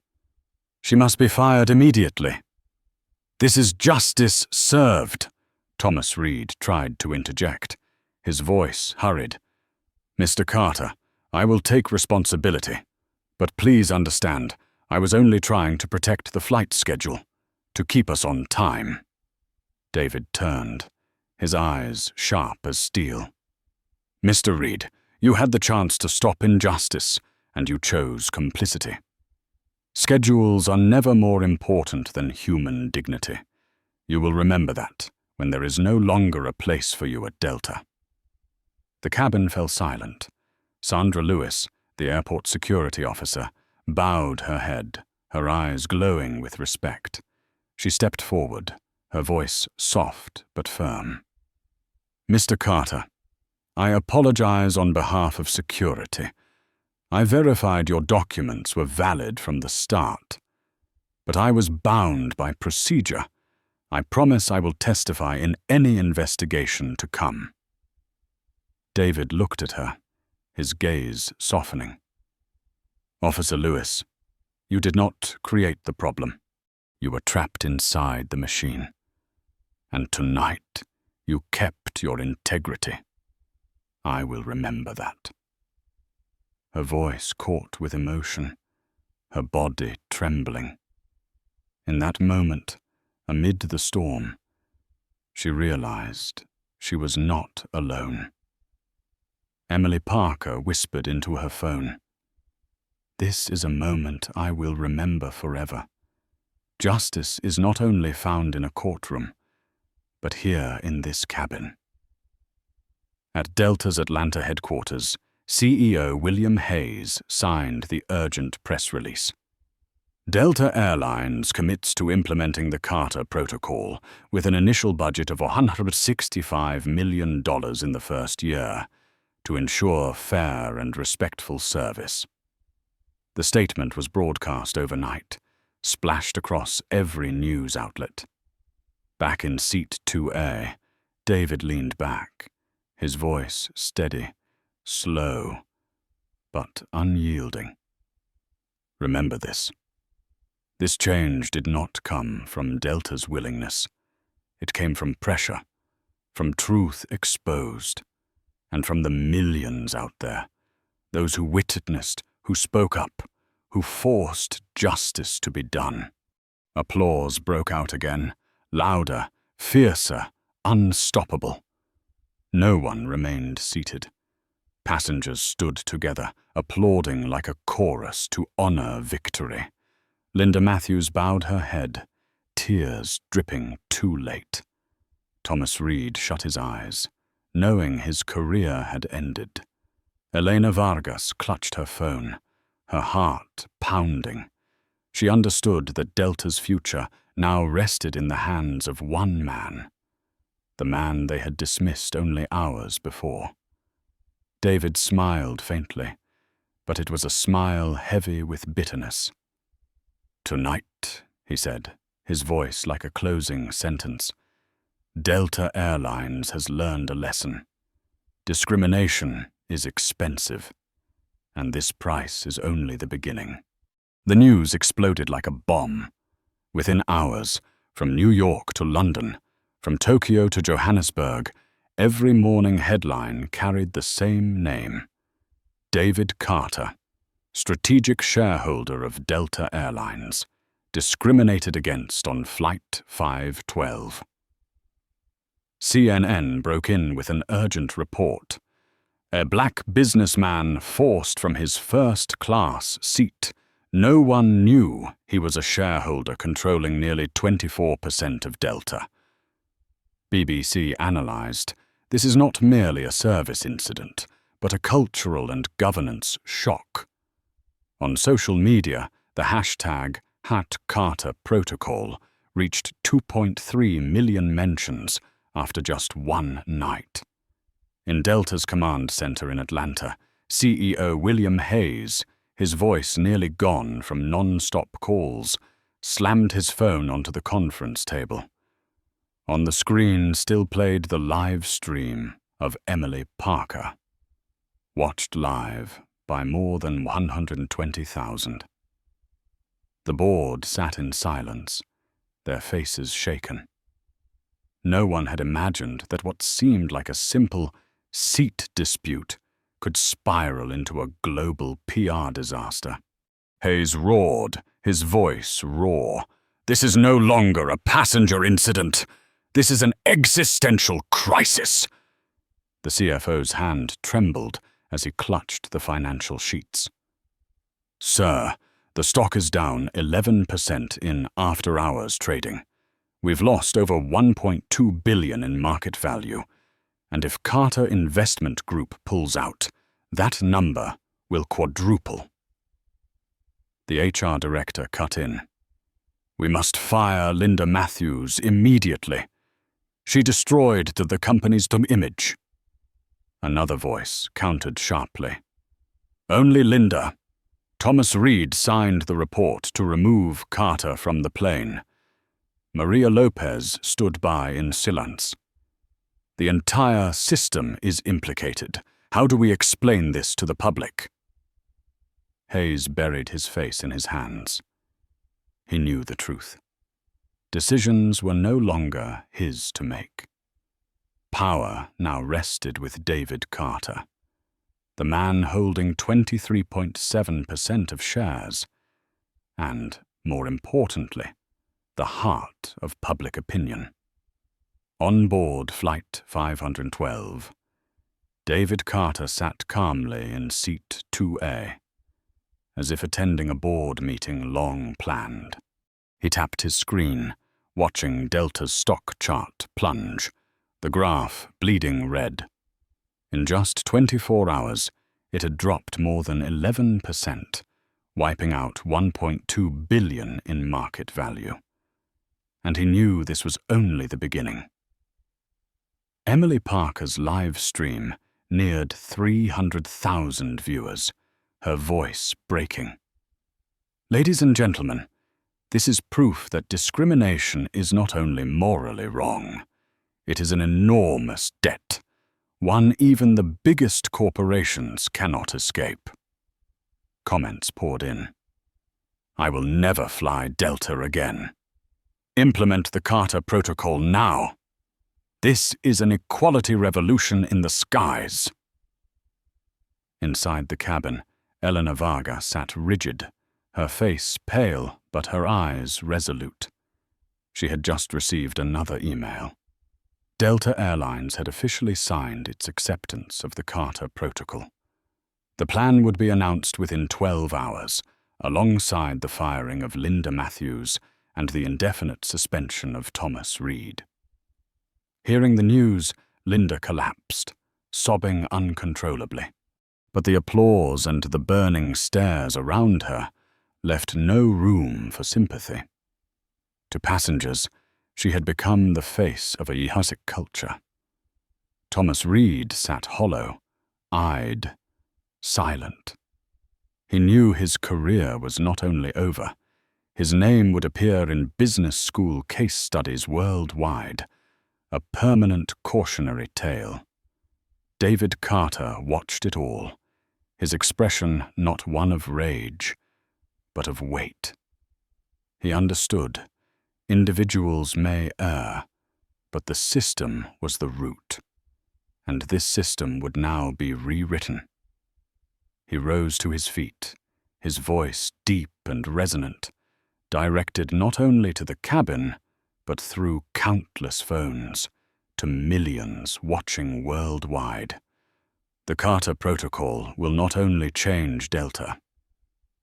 She must be fired immediately. This is justice served. Thomas Reed tried to interject. His voice hurried. Mr. Carter, I will take responsibility. But please understand, I was only trying to protect the flight schedule, to keep us on time. David turned, his eyes sharp as steel. Mr. Reed, you had the chance to stop injustice, and you chose complicity. Schedules are never more important than human dignity. You will remember that when there is no longer a place for you at Delta. The cabin fell silent. Sandra Lewis, the airport security officer, bowed her head, her eyes glowing with respect. She stepped forward, her voice soft but firm. "Mr. Carter, I apologize on behalf of security. I verified your documents were valid from the start, but I was bound by procedure. I promise I will testify in any investigation to come." David looked at her, his gaze softening. "Officer Lewis, you did not create the problem. You were trapped inside the machine. And tonight, you kept your integrity. I will remember that." Her voice caught with emotion, her body trembling. In that moment, amid the storm, she realized she was not alone. Emily Parker whispered into her phone, "This is a moment I will remember forever. Justice is not only found in a courtroom, but here in this cabin." At Delta's Atlanta headquarters, CEO William Hayes signed the urgent press release. Delta Airlines commits to implementing the Carter Protocol with an initial budget of $165 million in the first year to ensure fair and respectful service. The statement was broadcast overnight, splashed across every news outlet. Back in seat 2A, David leaned back, his voice steady, slow, but unyielding. "Remember this. This change did not come from Delta's willingness. It came from pressure, from truth exposed, and from the millions out there, those who witnessed, who spoke up, who forced justice to be done." Applause broke out again, louder, fiercer, unstoppable. No one remained seated. Passengers stood together, applauding like a chorus to honor victory. Linda Matthews bowed her head, tears dripping too late. Thomas Reed shut his eyes, knowing his career had ended. Elena Vargas clutched her phone, her heart pounding. She understood that Delta's future now rested in the hands of one man, the man they had dismissed only hours before. David smiled faintly, but it was a smile heavy with bitterness. "Tonight," he said, his voice like a closing sentence, "Delta Airlines has learned a lesson. Discrimination is expensive, and this price is only the beginning." The news exploded like a bomb. Within hours, from New York to London, from Tokyo to Johannesburg, every morning headline carried the same name: David Carter, strategic shareholder of Delta Airlines, discriminated against on Flight 512. CNN broke in with an urgent report. A black businessman forced from his first-class seat. No one knew he was a shareholder controlling nearly 24% of Delta. BBC analyzed, this is not merely a service incident, but a cultural and governance shock. On social media, the hashtag #HatCarterProtocol reached 2.3 million mentions after just one night. In Delta's command center in Atlanta, CEO William Hayes, his voice nearly gone from non-stop calls, slammed his phone onto the conference table. On the screen still played the live stream of Emily Parker, watched live by more than 120,000. The board sat in silence, their faces shaken. No one had imagined that what seemed like a simple seat dispute could spiral into a global PR disaster. Hayes roared, his voice raw. "This is no longer a passenger incident. This is an existential crisis." The CFO's hand trembled as he clutched the financial sheets. "Sir, the stock is down 11% in after-hours trading. We've lost over $1.2 billion in market value. And if Carter Investment Group pulls out, that number will quadruple." The HR director cut in. "We must fire Linda Matthews immediately. She destroyed the company's image." Another voice countered sharply. "Only Linda. Thomas Reed signed the report to remove Carter from the plane. Maria Lopez stood by in silence. The entire system is implicated. How do we explain this to the public?" Hayes buried his face in his hands. He knew the truth. Decisions were no longer his to make. Power now rested with David Carter, the man holding 23.7% of shares, and, more importantly, the heart of public opinion. On board Flight 512, David Carter sat calmly in seat 2A, as if attending a board meeting long planned. He tapped his screen, watching Delta's stock chart plunge, the graph bleeding red. In just 24 hours, it had dropped more than 11%, wiping out $1.2 billion in market value. And he knew this was only the beginning. Emily Parker's live stream neared 300,000 viewers, her voice breaking. "Ladies and gentlemen, this is proof that discrimination is not only morally wrong, it is an enormous debt, one even the biggest corporations cannot escape." Comments poured in. "I will never fly Delta again. Implement the Carter Protocol now. This is an equality revolution in the skies." Inside the cabin, Elena Varga sat rigid, her face pale but her eyes resolute. She had just received another email. Delta Airlines had officially signed its acceptance of the Carter Protocol. The plan would be announced within 12 hours, alongside the firing of Linda Matthews and the indefinite suspension of Thomas Reed. Hearing the news, Linda collapsed, sobbing uncontrollably. But the applause and the burning stares around her left no room for sympathy. To passengers, she had become the face of a Yahusik culture. Thomas Reed sat hollow, eyed, silent. He knew his career was not only over. His name would appear in business school case studies worldwide, a permanent cautionary tale. David Carter watched it all, his expression not one of rage, but of weight. He understood. Individuals may err, but the system was the root, and this system would now be rewritten. He rose to his feet, his voice deep and resonant, directed not only to the cabin, but through countless phones, to millions watching worldwide. The Carter Protocol will not only change Delta,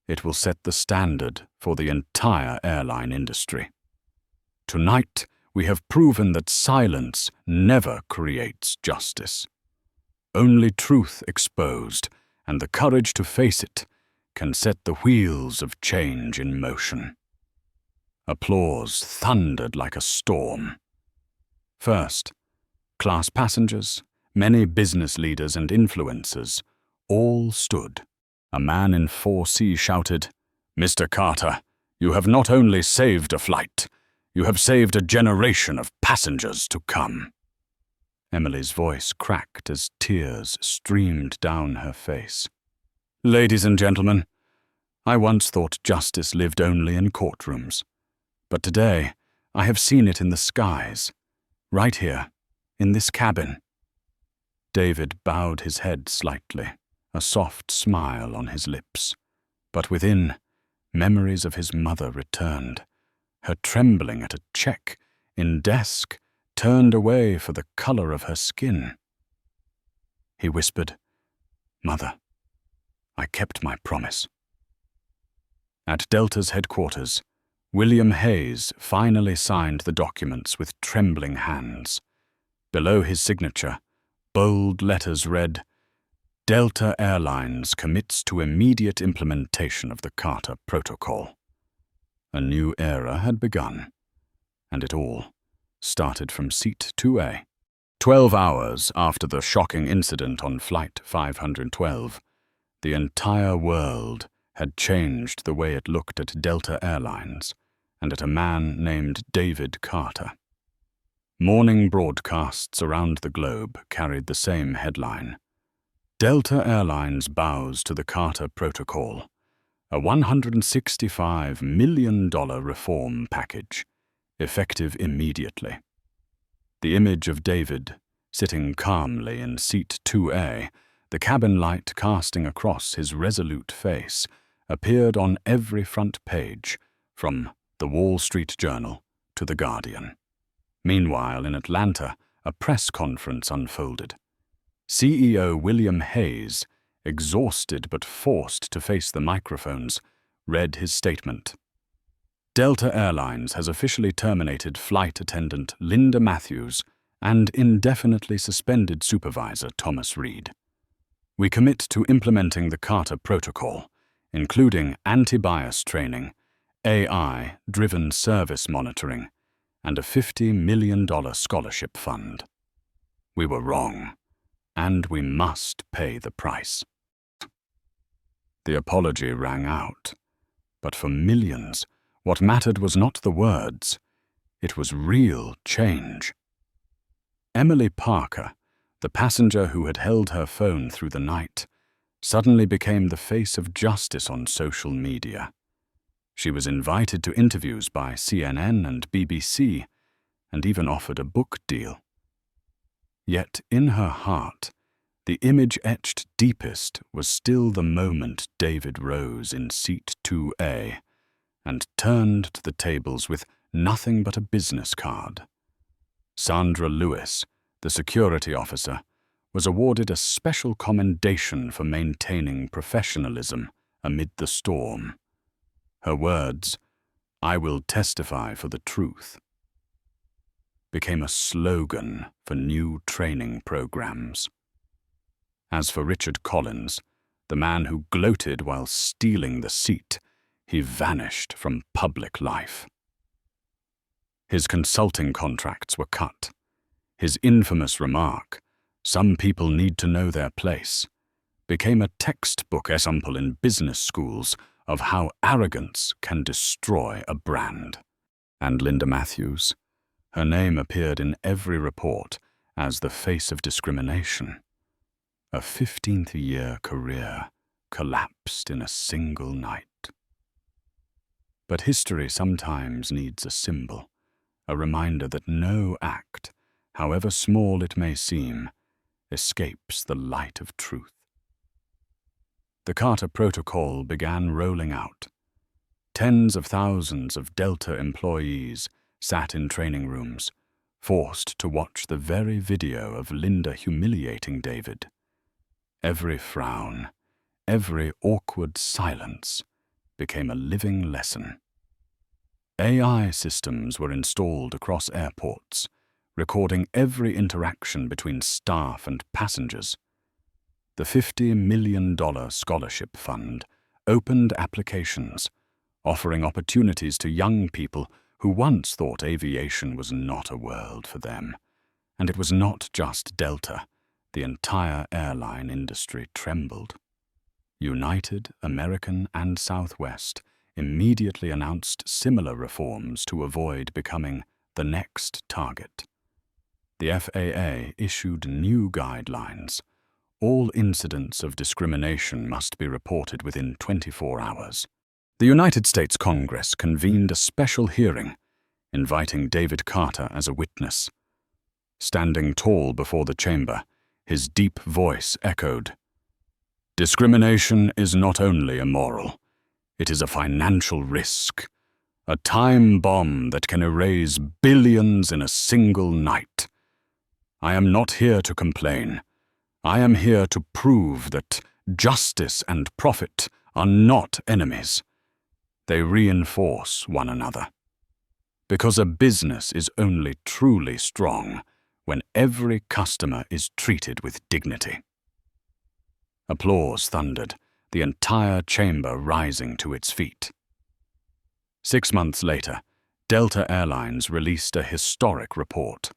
it will set the standard for the entire airline industry. Tonight, we have proven that silence never creates justice. Only truth exposed, and the courage to face it, can set the wheels of change in motion. Applause thundered like a storm. First, class passengers, many business leaders and influencers, all stood. A man in 4C shouted, "Mr. Carter, you have not only saved a flight, you have saved a generation of passengers to come." Emily's voice cracked as tears streamed down her face. "Ladies and gentlemen, I once thought justice lived only in courtrooms. But today, I have seen it in the skies, right here, in this cabin." David bowed his head slightly, a soft smile on his lips. But within, memories of his mother returned, her trembling at a check in desk turned away for the color of her skin. He whispered, "Mother, I kept my promise." At Delta's headquarters, William Hayes finally signed the documents with trembling hands. Below his signature, bold letters read, Delta Airlines commits to immediate implementation of the Carter Protocol. A new era had begun, and it all started from Seat 2A. 12 hours after the shocking incident on Flight 512, the entire world had changed the way it looked at Delta Airlines and at a man named David Carter. Morning broadcasts around the globe carried the same headline: Delta Airlines bows to the Carter Protocol, a $165 million reform package, effective immediately. The image of David, sitting calmly in Seat 2A, the cabin light casting across his resolute face, appeared on every front page, from the Wall Street Journal to The Guardian. Meanwhile, in Atlanta, a press conference unfolded. CEO William Hayes, exhausted but forced to face the microphones, read his statement. Delta Airlines has officially terminated flight attendant Linda Matthews and indefinitely suspended supervisor Thomas Reed. We commit to implementing the Carter Protocol, including anti-bias training, AI-driven service monitoring, and a $50 million scholarship fund. We were wrong, and we must pay the price. The apology rang out, but for millions, what mattered was not the words, it was real change. Emily Parker, the passenger who had held her phone through the night, suddenly became the face of justice on social media. She was invited to interviews by CNN and BBC, and even offered a book deal. Yet in her heart, the image etched deepest was still the moment David rose in Seat 2A and turned to the tables with nothing but a business card. Sandra Lewis, the security officer, was awarded a special commendation for maintaining professionalism amid the storm. Her words, "I will testify for the truth," became a slogan for new training programs. As for Richard Collins, the man who gloated while stealing the seat, he vanished from public life. His consulting contracts were cut. His infamous remark, "Some people need to know their place," became a textbook example in business schools of how arrogance can destroy a brand. And Linda Matthews, her name appeared in every report as the face of discrimination. A 15th-year career collapsed in a single night. But history sometimes needs a symbol, a reminder that no act, however small it may seem, escapes the light of truth. The Carter Protocol began rolling out. Tens of thousands of Delta employees sat in training rooms, forced to watch the very video of Linda humiliating David. Every frown, every awkward silence became a living lesson. AI systems were installed across airports, recording every interaction between staff and passengers. The $50 million scholarship fund opened applications, offering opportunities to young people who once thought aviation was not a world for them. And it was not just Delta. The entire airline industry trembled. United, American, and Southwest immediately announced similar reforms to avoid becoming the next target. The FAA issued new guidelines. All incidents of discrimination must be reported within 24 hours. The United States Congress convened a special hearing, inviting David Carter as a witness. Standing tall before the chamber, his deep voice echoed, "Discrimination is not only immoral, it is a financial risk, a time bomb that can erase billions in a single night. I am not here to complain. I am here to prove that justice and profit are not enemies. They reinforce one another. Because a business is only truly strong when every customer is treated with dignity." Applause thundered, the entire chamber rising to its feet. 6 months later, Delta Airlines released a historic report.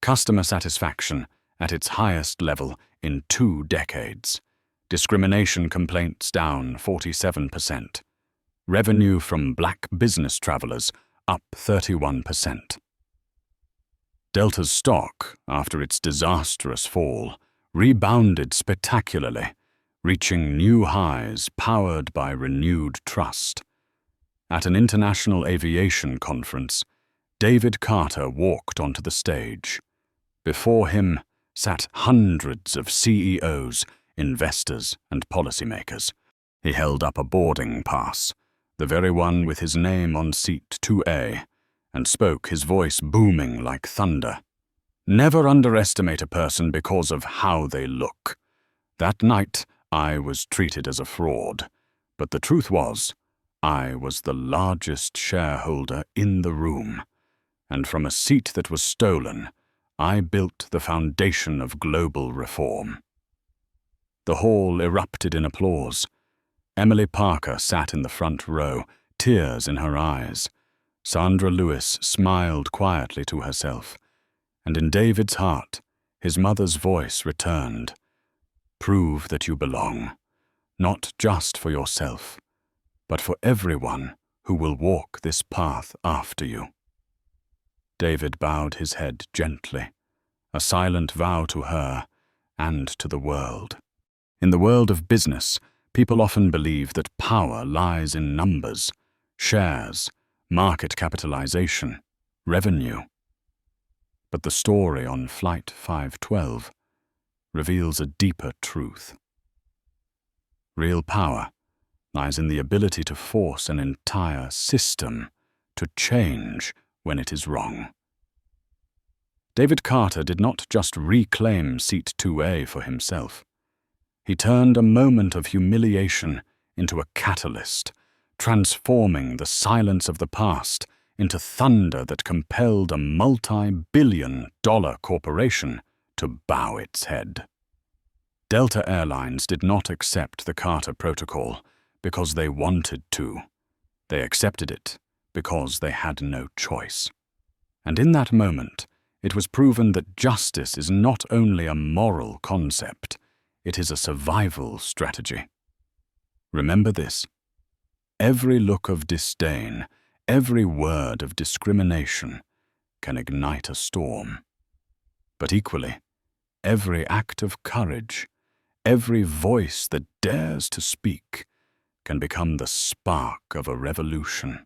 Customer satisfaction at its highest level in 2 decades. Discrimination complaints down 47%. Revenue from black business travelers up 31%. Delta's stock, after its disastrous fall, rebounded spectacularly, reaching new highs powered by renewed trust. At an international aviation conference, David Carter walked onto the stage. Before him sat hundreds of CEOs, investors, and policymakers. He held up a boarding pass, the very one with his name on seat 2A, and spoke, his voice booming like thunder. Never underestimate a person because of how they look. That night, I was treated as a fraud, but the truth was, I was the largest shareholder in the room, and from a seat that was stolen, I built the foundation of global reform. The hall erupted in applause. Emily Parker sat in the front row, tears in her eyes. Sandra Lewis smiled quietly to herself, and in David's heart, his mother's voice returned. Prove that you belong, not just for yourself, but for everyone who will walk this path after you. David bowed his head gently, a silent vow to her and to the world. In the world of business, people often believe that power lies in numbers, shares, market capitalization, revenue. But the story on Flight 512 reveals a deeper truth. Real power lies in the ability to force an entire system to change when it is wrong. David Carter did not just reclaim seat 2A for himself. He turned a moment of humiliation into a catalyst, transforming the silence of the past into thunder that compelled a multi-billion-dollar corporation to bow its head. Delta Airlines did not accept the Carter Protocol because they wanted to. They accepted it because they had no choice. And in that moment, it was proven that justice is not only a moral concept, it is a survival strategy. Remember this: every look of disdain, every word of discrimination can ignite a storm. But equally, every act of courage, every voice that dares to speak, can become the spark of a revolution.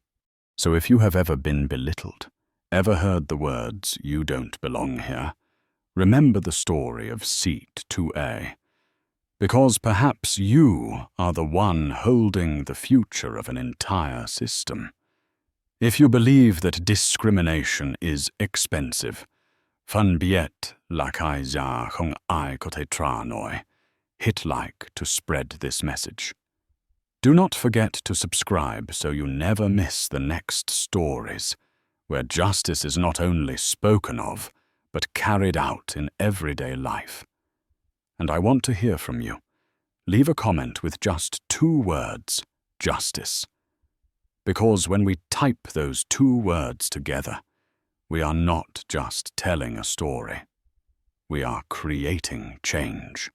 So if you have ever been belittled, ever heard the words, "You don't belong here," remember the story of seat 2A. Because perhaps you are the one holding the future of an entire system. If you believe that discrimination is expensive, fan biet lakai ja hong ai kote tranoi, hit like to spread this message. Do not forget to subscribe so you never miss the next stories, where justice is not only spoken of, but carried out in everyday life. And I want to hear from you. Leave a comment with just 2 words, justice. Because when we type those 2 words together, we are not just telling a story. We are creating change.